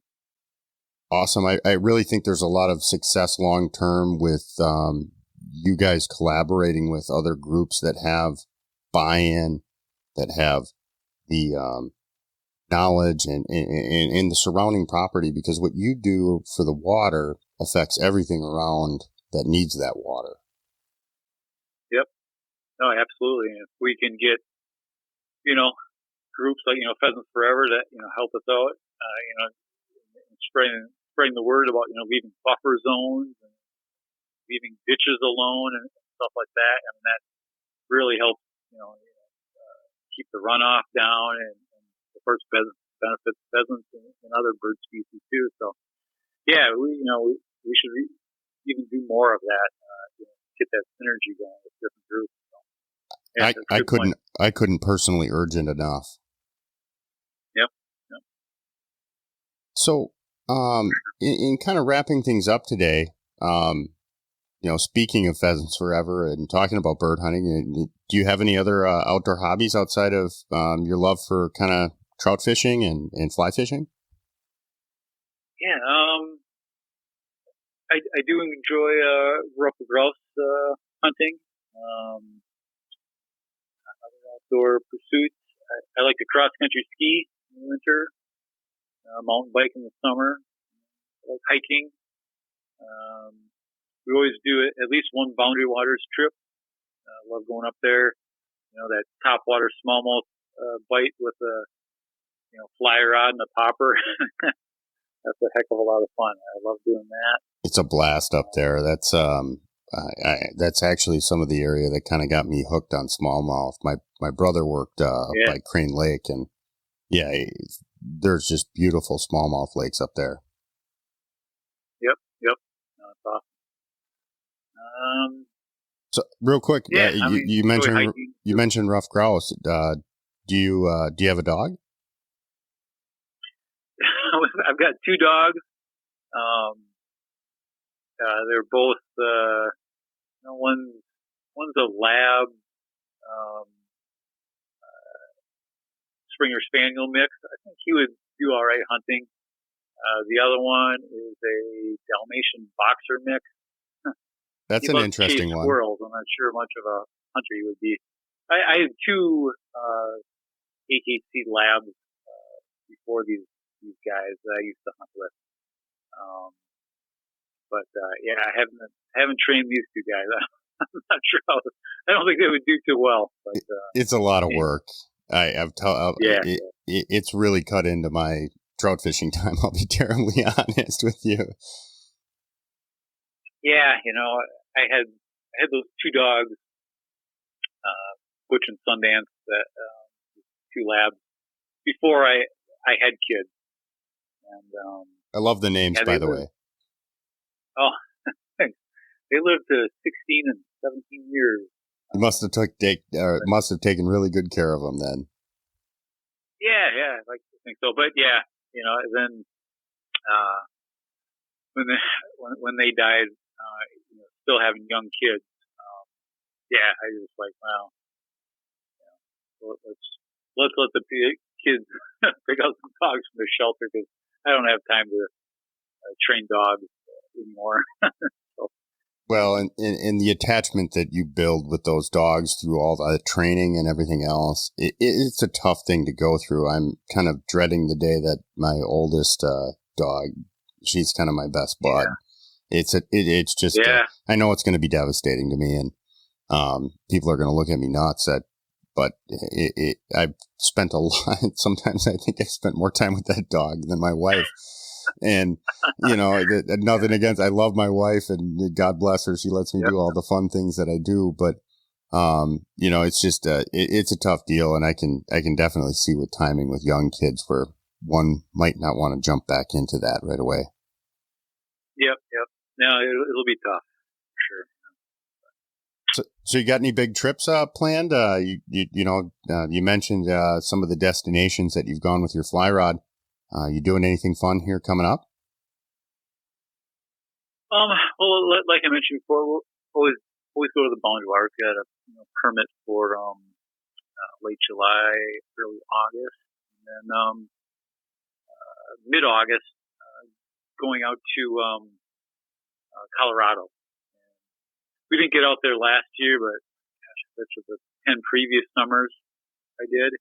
Awesome. I really think there's a lot of success long term with you guys collaborating with other groups that have buy-in, that have the knowledge and the surrounding property, because what you do for the water affects everything around that needs that water.
Yep. No, absolutely. And if we can get, groups like, Pheasants Forever that, help us out, spreading the word about, leaving buffer zones and leaving ditches alone and stuff like that. I mean, that really helps, keep the runoff down, and of course benefits pheasants and other bird species too. So yeah, we should even do more of that, get that synergy going with different groups. So, yeah,
I couldn't personally urge it enough.
Yep.
So, in kind of wrapping things up today, speaking of Pheasants Forever and talking about bird hunting, do you have any other outdoor hobbies outside of your love for kind of trout fishing and fly fishing?
Yeah, I do enjoy rough grouse hunting. Other outdoor pursuits, I like to cross country ski in the winter, mountain bike in the summer, I like hiking. We always do at least one Boundary Waters trip. I love going up there. That topwater smallmouth bite with a fly rod and a popper. that's a heck of a lot of fun. I love doing that.
It's a blast up there. That's actually some of the area that kind of got me hooked on smallmouth. My brother worked by Crane Lake, and there's just beautiful smallmouth lakes up there.
Yep. No, that's awesome.
So real quick, you mentioned rough grouse. Do you have a dog?
I've got two dogs. They're both one's a lab Springer Spaniel mix. I think he would do all right hunting. The other one is a Dalmatian boxer mix.
That's an interesting one.
Squirrels. I'm not sure much of a hunter he would be. I had two AKC labs before these guys that I used to hunt with. But I haven't trained these two guys. I'm not sure. I don't think they would do too well. But
it's a lot of work. It's really cut into my trout fishing time. I'll be terribly honest with you.
Yeah, I had those two dogs, Butch and Sundance, that two labs before I had kids. And
I love the names, by the way.
Oh, they lived to 16 and 17 years.
You must have taken really good care of them then.
Yeah, I like to think so. But then when they died, still having young kids, I was just like, wow, let's let the kids pick out some dogs from the shelter, because I don't have time to train dogs anymore.
Well, and the attachment that you build with those dogs through all the training and everything else, it's a tough thing to go through. I'm kind of dreading the day that my oldest dog, she's kind of my best bud. It's just, I know it's going to be devastating to me, and people are going to look at me nuts but I've spent a lot. Sometimes I think I've spent more time with that dog than my wife. And, nothing against, I love my wife, and God bless her. She lets me do all the fun things that I do. But, it's just, it's a tough deal. And I can definitely see with timing with young kids where one might not want to jump back into that right away. Yep.
No, it'll be tough, for sure.
So you got any big trips planned? You mentioned some of the destinations that you've gone with your fly rod. You doing anything fun here coming up?
Well, like I mentioned before, we'll always go to the Boundary Water. We've got a permit for late July, early August, and then mid-August going out to Colorado. We didn't get out there last year, but that's the 10 previous summers I did.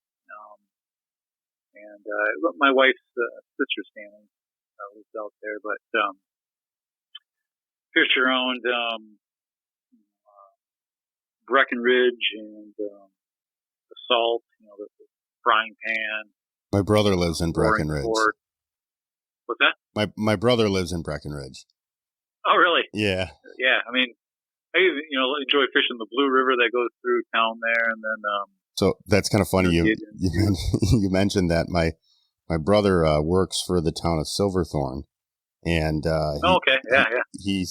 And my wife's sister's family lives out there, but fisher owned Breckenridge and the Salt, the frying pan.
My brother lives in Breckenridge.
What's that?
My brother lives in Breckenridge.
Oh, really?
Yeah.
Yeah. I mean, I enjoy fishing the Blue River that goes through town there, and then.
So that's kind of funny. You mentioned that my brother works for the town of Silverthorne, and
okay, yeah.
He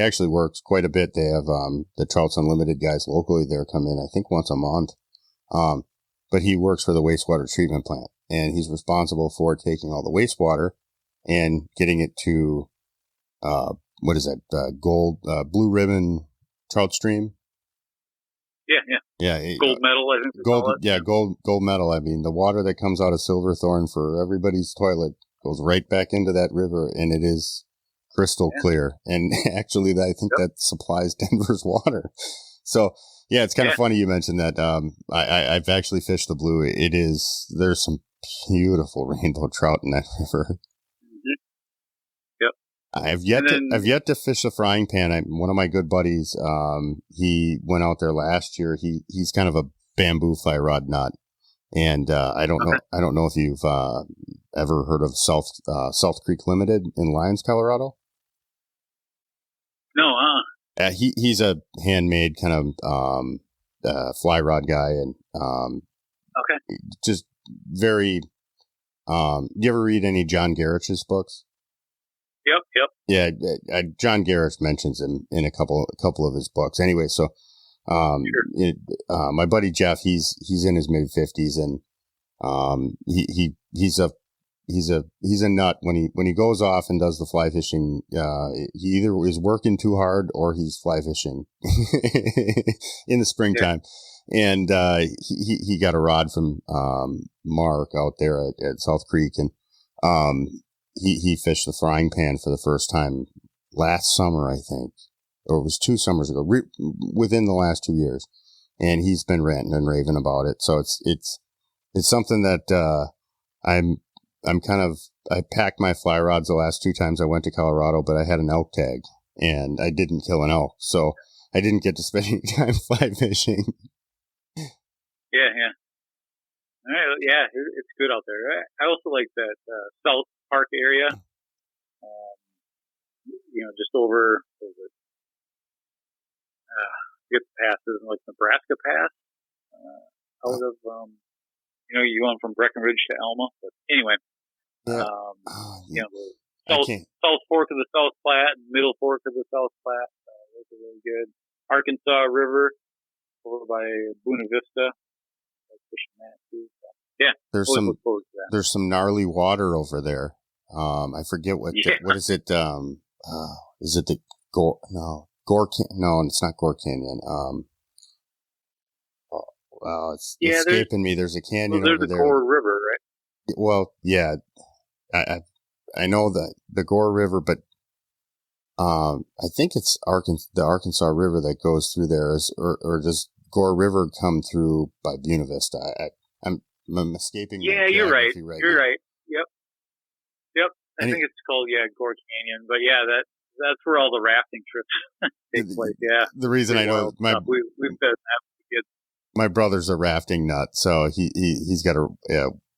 actually works quite a bit. They have the Trouts Unlimited guys locally there come in, I think, once a month. But he works for the wastewater treatment plant, and he's responsible for taking all the wastewater and getting it to what is that? Blue Ribbon Trout Stream. Yeah.
Gold medal, I think.
Gold medal. I mean, the water that comes out of Silverthorne for everybody's toilet goes right back into that river, and it is crystal clear. And actually, I think that supplies Denver's water. So, it's kind of funny you mentioned that. I've actually fished the Blue. There's some beautiful rainbow trout in that river. I've yet to fish a frying pan. One of my good buddies, he went out there last year. He's kind of a bamboo fly rod nut, and I don't know if you've ever heard of South Creek Limited in Lyons, Colorado?
No,
He's a handmade kind of fly rod guy, and
okay.
just very. Do you ever read any John Garish's books?
Yep.
Yeah, John Garish mentions him in a couple of his books. Anyway, so sure. My buddy Jeff, he's in his mid-50s, and he's a nut when he goes off and does the fly fishing. He either is working too hard or he's fly fishing in the springtime. Yeah. And he got a rod from Mark out there at South Creek, and he fished the frying pan for the first time last summer, I think, or it was 2 summers ago, within the last 2 years. And he's been ranting and raving about it. So it's something that I packed my fly rods the last 2 times I went to Colorado, but I had an elk tag and I didn't kill an elk. So I didn't get to spend any time fly fishing.
Yeah. All right, yeah, it's good out there. I also like that South Park area. Just over, get the passes, like Nebraska Pass, out of, you're going from Breckenridge to Alma. But anyway, the South Fork of the South Platte and Middle Fork of the South Platte. Those are really good. Arkansas River over by Buena Vista. Fishing that too. So, yeah,
there's some gnarly water over there. I forget what is it? Is it the Gore? No, it's not Gore Canyon. It's escaping me. There's a canyon over there. There's the
Gore River, right?
Well, yeah, I know the Gore River, but I think it's the Arkansas River that goes through there, or does Gore River come through by Buena Vista? I'm escaping.
Yeah, you're right. You're right. Yep. I think it's called Gore Canyon, but that's where all the rafting trips take place. Yeah.
The reason I know
we've been
my brother's a rafting nut, so he's got a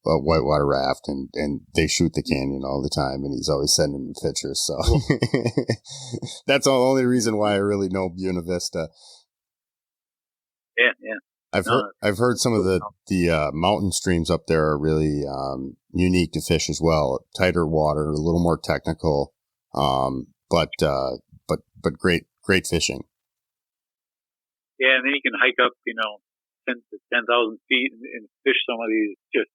whitewater raft, and they shoot the canyon all the time, and he's always sending me pictures. So that's the only reason why I really know Buena Vista.
Yeah.
I've heard some of the mountain streams up there are really unique to fish as well. Tighter water, a little more technical, but great fishing.
Yeah, and then you can hike up, 10,000 feet and fish some of these just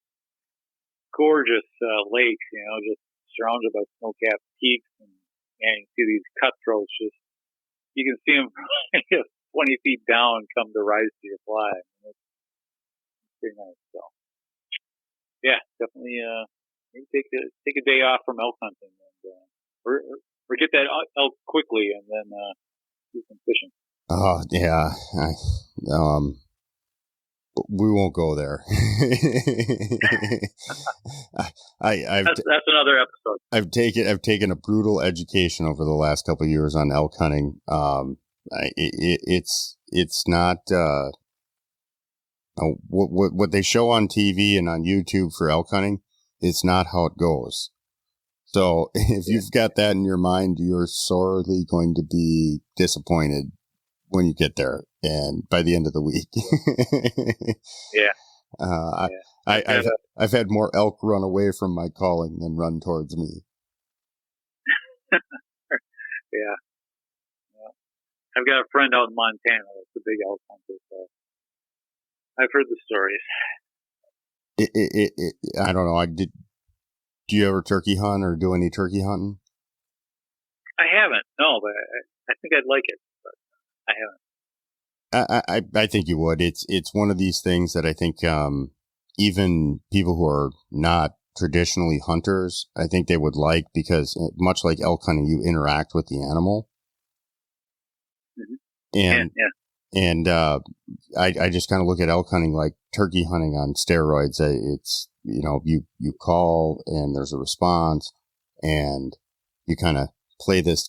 gorgeous lakes. Just surrounded by snow-capped peaks, and you see these cutthroats. You can see them 20 feet down come to rise to your fly. It's pretty nice. So, yeah, definitely. Maybe take a day off from elk hunting, or get that elk quickly, and then do some fishing.
Oh yeah, we won't go there.
That's another episode.
I've taken a brutal education over the last couple of years on elk hunting. It's not what they show on TV and on YouTube for elk hunting. It's not how it goes. So if you've got that in your mind, you're sorely going to be disappointed when you get there, and by the end of the week. I've had more elk run away from my calling than run towards me.
Yeah. I've got a friend out in Montana that's a big elk hunter, so I've heard the stories.
I don't know. Do you ever turkey hunt or do any turkey hunting?
I haven't, no, but I think I'd like it, but I haven't.
I think you would. It's one of these things that I think even people who are not traditionally hunters, I think they would like, because much like elk hunting, you interact with the animal. And I just kind of look at elk hunting like turkey hunting on steroids. It's, you call and there's a response, and you kind of play this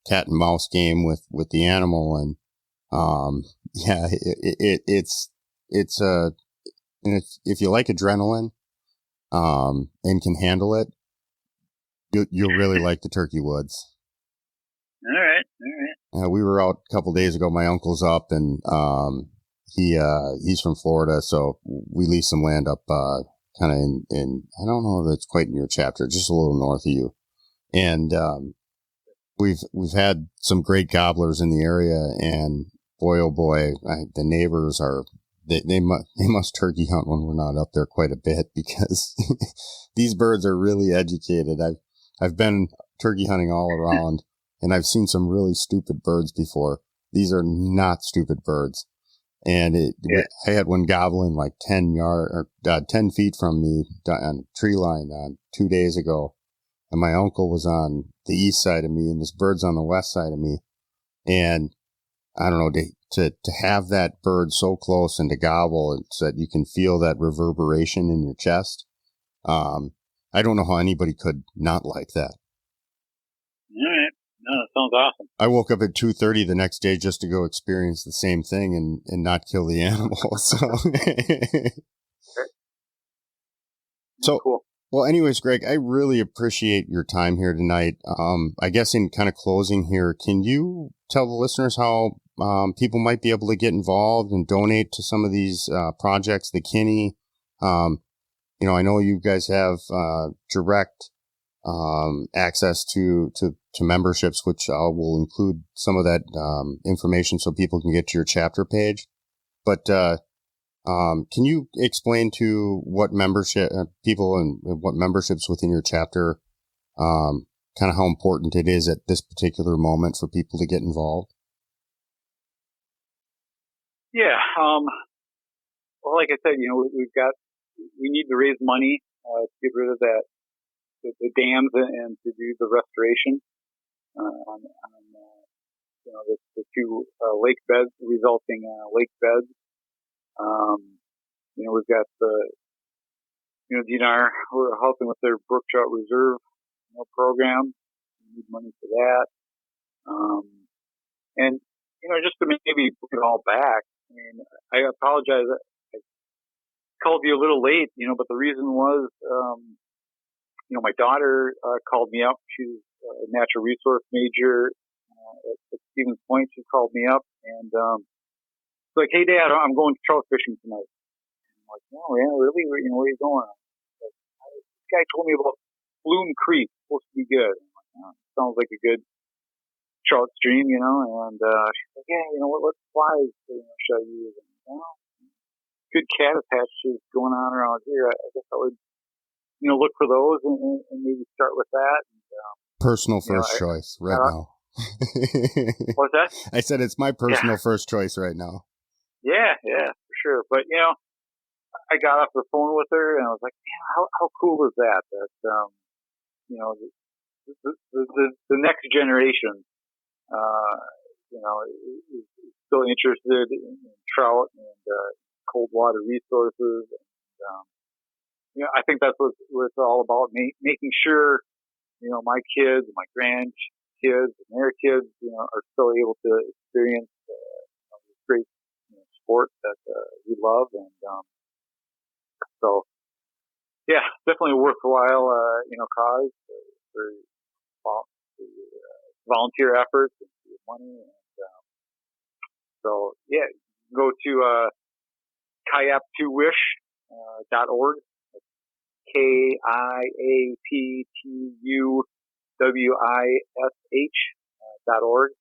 cat and mouse game with the animal. And if you like adrenaline, and can handle it, you'll really like the turkey woods.
All right.
We were out a couple days ago. My uncle's up, and he's from Florida, so we leased some land up kind of in I don't know if it's quite in your chapter, just a little north of you. And we've had some great gobblers in the area, and boy oh boy, the neighbors are they must turkey hunt when we're not up there quite a bit, because these birds are really educated. I've been turkey hunting all around, and I've seen some really stupid birds before. These are not stupid birds. And I had one gobbling like 10 feet from me on a tree line 2 days ago. And my uncle was on the east side of me, and this bird's on the west side of me. And I don't know, to have that bird so close and to gobble, so that you can feel that reverberation in your chest. I don't know how anybody could not like that.
All right. No, that sounds awesome.
I woke up at 2:30 the next day just to go experience the same thing and not kill the animal. So
cool.
Well, anyways, Greg, I really appreciate your time here tonight. I guess in kind of closing here, can you tell the listeners how people might be able to get involved and donate to some of these projects, the Kinni? I know you guys have direct access to memberships, which I will include some of that information so people can get to your chapter page. But can you explain to what membership people and what memberships within your chapter, kind of how important it is at this particular moment for people to get involved?
Yeah. Well, like I said, we need to raise money to get rid of the dams and to do the restoration on the two lake beds, resulting lake beds. We've got DNR, we're helping with their brook trout reserve program. We need money for that. And just to maybe put it all back, I apologize. I called you a little late, but the reason was, my daughter called me up. She's a natural resource major at Stevens Point. She called me up and she's like, "Hey, Dad, I'm going trout fishing tonight." And I'm like, "Oh, yeah, really? Where are you going?" Like, this guy told me about Bloom Creek. It's supposed to be good. I'm like, "Oh, sounds like a good trout stream, And she's like, "Yeah, what flies should I use?" And, good caddis hatches going on around here. I guess I would look for those and maybe start with that. And,
personal first choice right now.
What's that?
I said it's my personal first choice right now. Yeah,
for sure. But, I got off the phone with her and I was like, how cool is that? That, the next generation, is still interested in trout and cold water resources. And, I think that's what it's all about, making sure, my kids, my grandkids, and their kids, are still able to experience this great sport that we love. And so, yeah, definitely a worthwhile, cause for volunteer efforts and money. And so, yeah, go to Kiap-TU-Wish.org. Kiap-TU-Wish.org.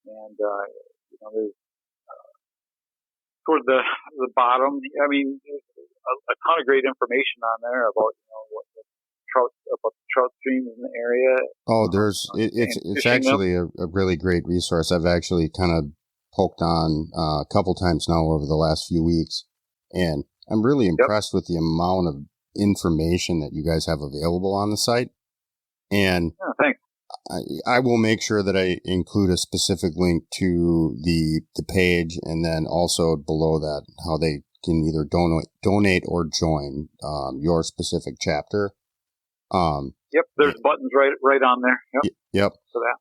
And, there's, toward the bottom, there's a ton of great information on there about, about the trout streams in the area.
Oh, it's actually a really great resource. I've actually kind of poked on a couple times now over the last few weeks, and I'm really impressed with the amount of information that you guys have available on the site. And
thanks.
I will make sure that I include a specific link to the page, and then also below that how they can either donate or join your specific chapter.
There's buttons right on there.
Yep.
For that.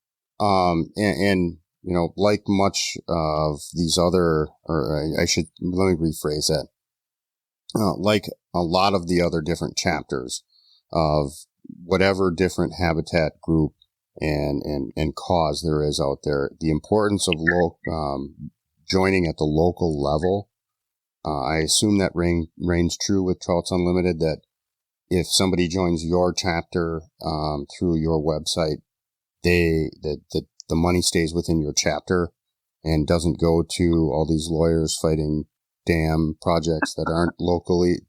And like much of these other, or let me rephrase that. Like a lot of the other different chapters of whatever different habitat group and cause there is out there. The importance of joining at the local level. I assume that reigns true with Trouts Unlimited, that if somebody joins your chapter through your website, the money stays within your chapter and doesn't go to all these lawyers fighting dam projects that aren't locally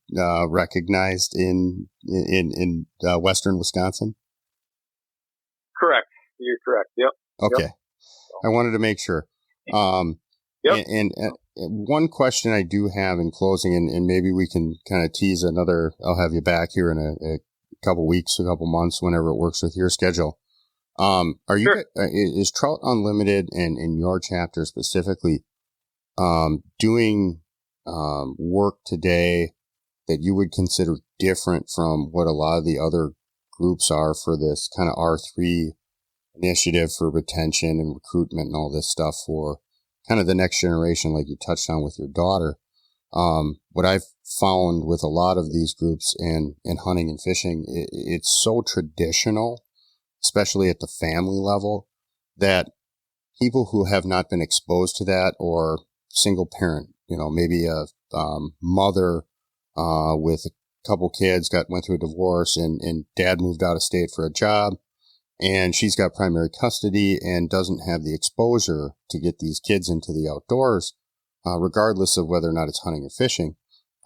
recognized in western Wisconsin.
Correct. You're correct. Yep.
Okay.
Yep.
I wanted to make sure.
Yep.
And one question I do have in closing, and maybe we can kind of tease another, I'll have you back here in a couple weeks, a couple months, whenever it works with your schedule. Are you,
Sure.
Is Trout Unlimited and in your chapter specifically, doing, work today that you would consider different from what a lot of the other groups are for this kind of R3 initiative for retention and recruitment and all this stuff for kind of the next generation, like you touched on with your daughter? What I've found with a lot of these groups and hunting and fishing, it's so traditional, especially at the family level, that people who have not been exposed to that, or single parent, maybe a mother with a couple kids went through a divorce and dad moved out of state for a job, and she's got primary custody and doesn't have the exposure to get these kids into the outdoors, regardless of whether or not it's hunting or fishing.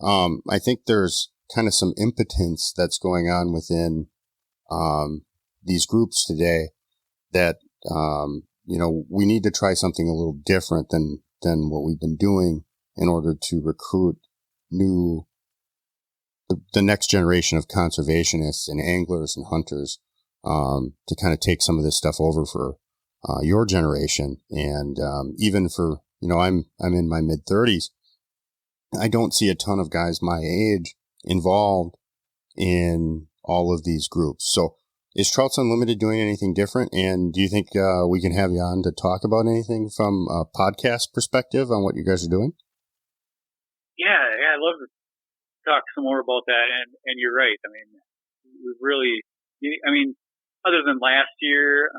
I think there's kind of some impotence that's going on within these groups today that, we need to try something a little different than what we've been doing in order to recruit the next generation of conservationists and anglers and hunters, to kind of take some of this stuff over for your generation. And even for, I'm in my mid-30s. I don't see a ton of guys my age involved in all of these groups. So is Trouts Unlimited doing anything different? And do you think we can have you on to talk about anything from a podcast perspective on what you guys are doing?
Yeah, I'd love to talk some more about that. And you're right. I mean, we've really, other than last year,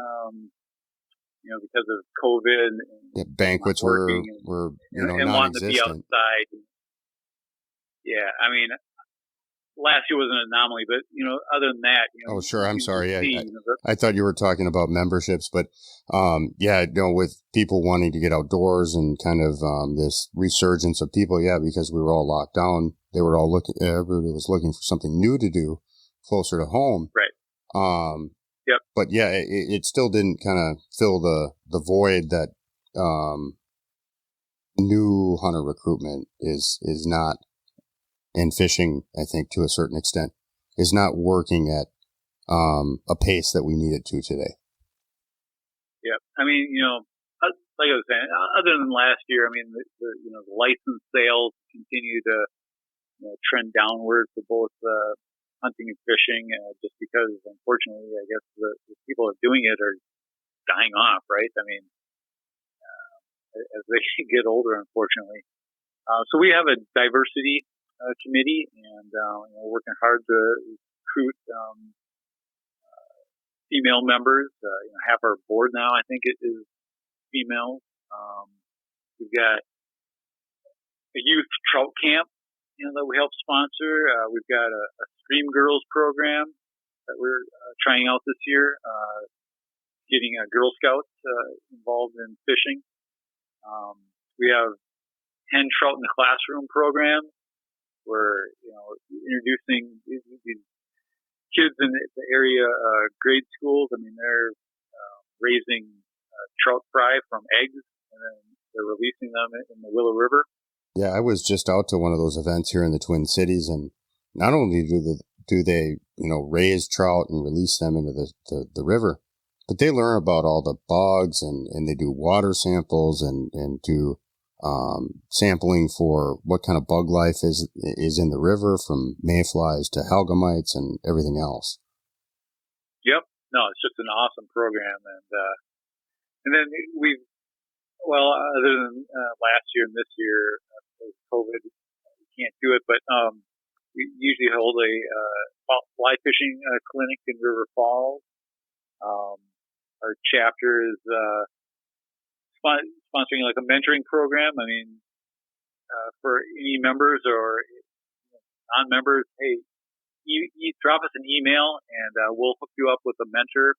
because of COVID and
banquets were
and wanting to be
non-existent.
outside. Yeah, I mean, last year was an anomaly, but other than that,
Oh, sure. I'm sorry.
See,
I thought you were talking about memberships, but with people wanting to get outdoors and kind of this resurgence of people, because we were all locked down, everybody was looking for something new to do closer to home.
Right. Yep.
But it still didn't kind of fill the void that new hunter recruitment is not. And fishing, I think, to a certain extent, is not working at a pace that we need it to today.
Yeah, I mean, like I was saying, other than last year, I mean, the license sales continue to trend downward for both hunting and fishing, just because, unfortunately, I guess the people that are doing it are dying off, right? I mean, as they get older, unfortunately. So we have a diversity committee, and we're working hard to recruit female members. Half our board now, I think, it is female. We've got a youth trout camp, that we help sponsor. We've got a Stream Girls program that we're trying out this year, getting Girl Scouts involved in fishing. We have 10 Trout in the Classroom program. We're introducing these kids in the area grade schools. I mean, they're raising trout fry from eggs, and then they're releasing them in the Willow River.
Yeah, I was just out to one of those events here in the Twin Cities, and not only do they raise trout and release them into the river, but they learn about all the bugs, and they do water samples and do sampling for what kind of bug life is in the river, from mayflies to halgamites and everything else.
Yep. No, it's just an awesome program. And then other than last year and this year, COVID, we can't do it, but we usually hold a fly fishing clinic in River Falls. Our chapter is sponsoring like a mentoring program. I mean, for any members or non-members, hey, drop us an email and we'll hook you up with a mentor.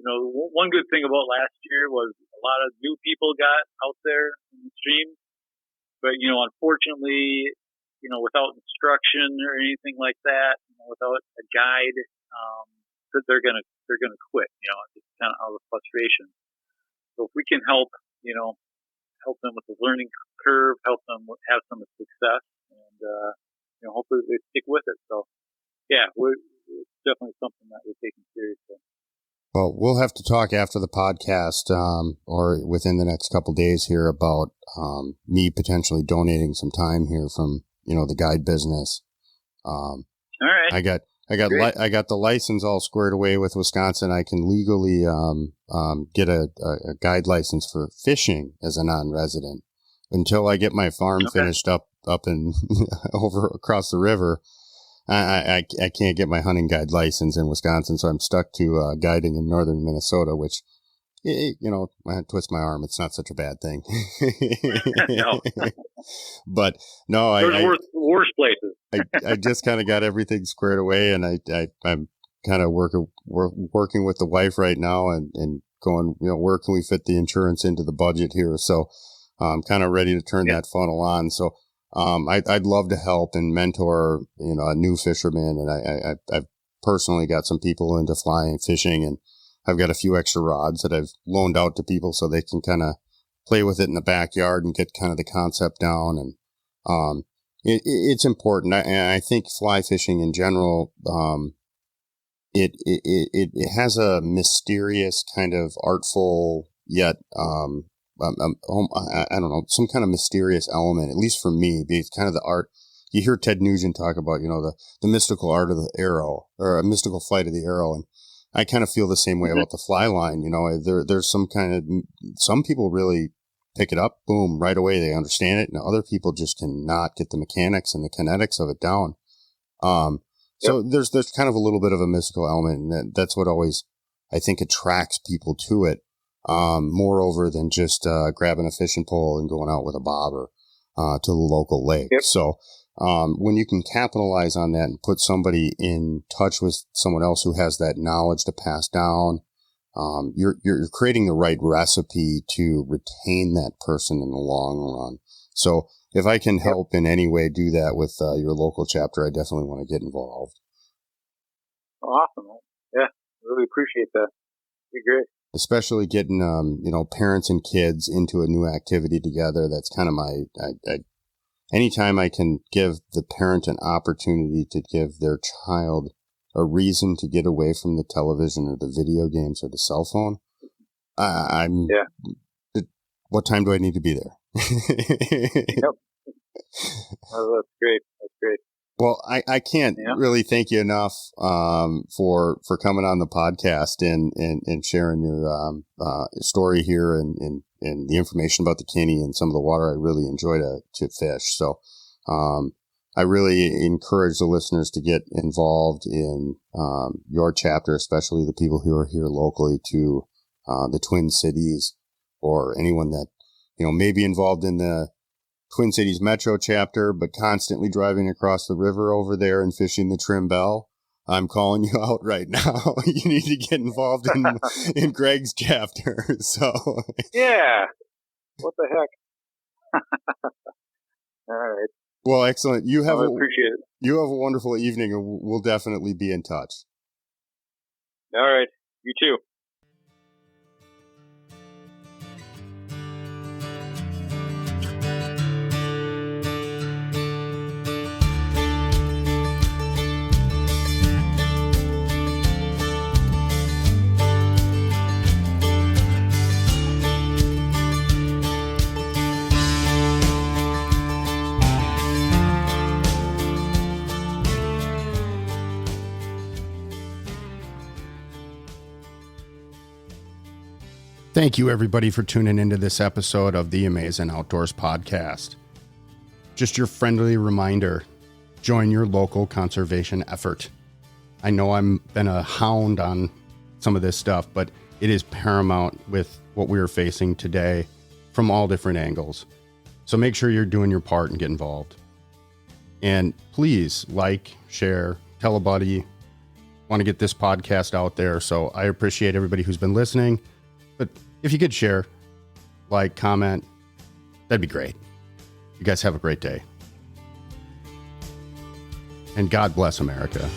One good thing about last year was a lot of new people got out there in the stream, but unfortunately, without instruction or anything like that, without a guide, they're gonna quit. It's kind of out of frustration. So if we can help them with the learning curve, help them have some success, and hopefully they stick with it. So yeah, it's definitely something that we're taking seriously.
Well, we'll have to talk after the podcast, or within the next couple of days here about me potentially donating some time here from the guide business.
All right.
I got the license all squared away with Wisconsin. I can legally get a guide license for fishing as a non-resident. Until I get my farm finished up and over across the river, I can't get my hunting guide license in Wisconsin, so I'm stuck to guiding in northern Minnesota, which, I twist my arm. It's not such a bad thing.
No.
But no,
there's worse places.
I just kind of got everything squared away, and I'm kind of working with the wife right now and going, where can we fit the insurance into the budget here? So I'm kind of ready to turn that funnel on. So I'd love to help and mentor, a new fisherman. And I've personally got some people into flying fishing, and I've got a few extra rods that I've loaned out to people so they can kind of play with it in the backyard and get kind of the concept down. And it's important. I think fly fishing in general, it has a mysterious kind of artful yet, I don't know, some kind of mysterious element, at least for me, because kind of the art. You hear Ted Nugent talk about, the mystical art of the arrow, or a mystical flight of the arrow. And I kind of feel the same way about the fly line. There's some people really pick it up, boom, right away. They understand it. And other people just cannot get the mechanics and the kinetics of it down. So there's kind of a little bit of a mystical element, and that's what always, I think, attracts people to it. Moreover than just grabbing a fishing pole and going out with a bobber to the local lake. Yep. So when you can capitalize on that and put somebody in touch with someone else who has that knowledge to pass down, you're creating the right recipe to retain that person in the long run. So if I can help in any way do that with your local chapter, I definitely want to get involved.
Awesome. Yeah, really appreciate that. Be great.
Especially getting, parents and kids into a new activity together. That's kind of anytime I can give the parent an opportunity to give their child a reason to get away from the television or the video games or the cell phone, what time do I need to be there?
Yep. Oh, that's great. That's great.
Well, I can't really thank you enough for coming on the podcast and sharing your story here and the information about the Kinni and some of the water I really enjoy to fish. So I really encourage the listeners to get involved in your chapter, especially the people who are here locally to the Twin Cities, or anyone that may be involved in the Twin Cities Metro chapter, but constantly driving across the river over there and fishing the Trim Bell. I'm calling you out right now. You need to get involved in Greg's chapter. So
yeah, what the heck? All right.
Well, excellent. I
appreciate it.
You have a wonderful evening, and we'll definitely be in touch.
All right. You too.
Thank you, everybody, for tuning into this episode of the Amaazen Outdoors podcast. Just your friendly reminder, join your local conservation effort. I know I'm been a hound on some of this stuff, but it is paramount with what we are facing today from all different angles. So make sure you're doing your part and get involved. And please like, share, tell a buddy. Want to get this podcast out there. So I appreciate everybody who's been listening. But if you could share, like, comment, that'd be great. You guys have a great day. And God bless America.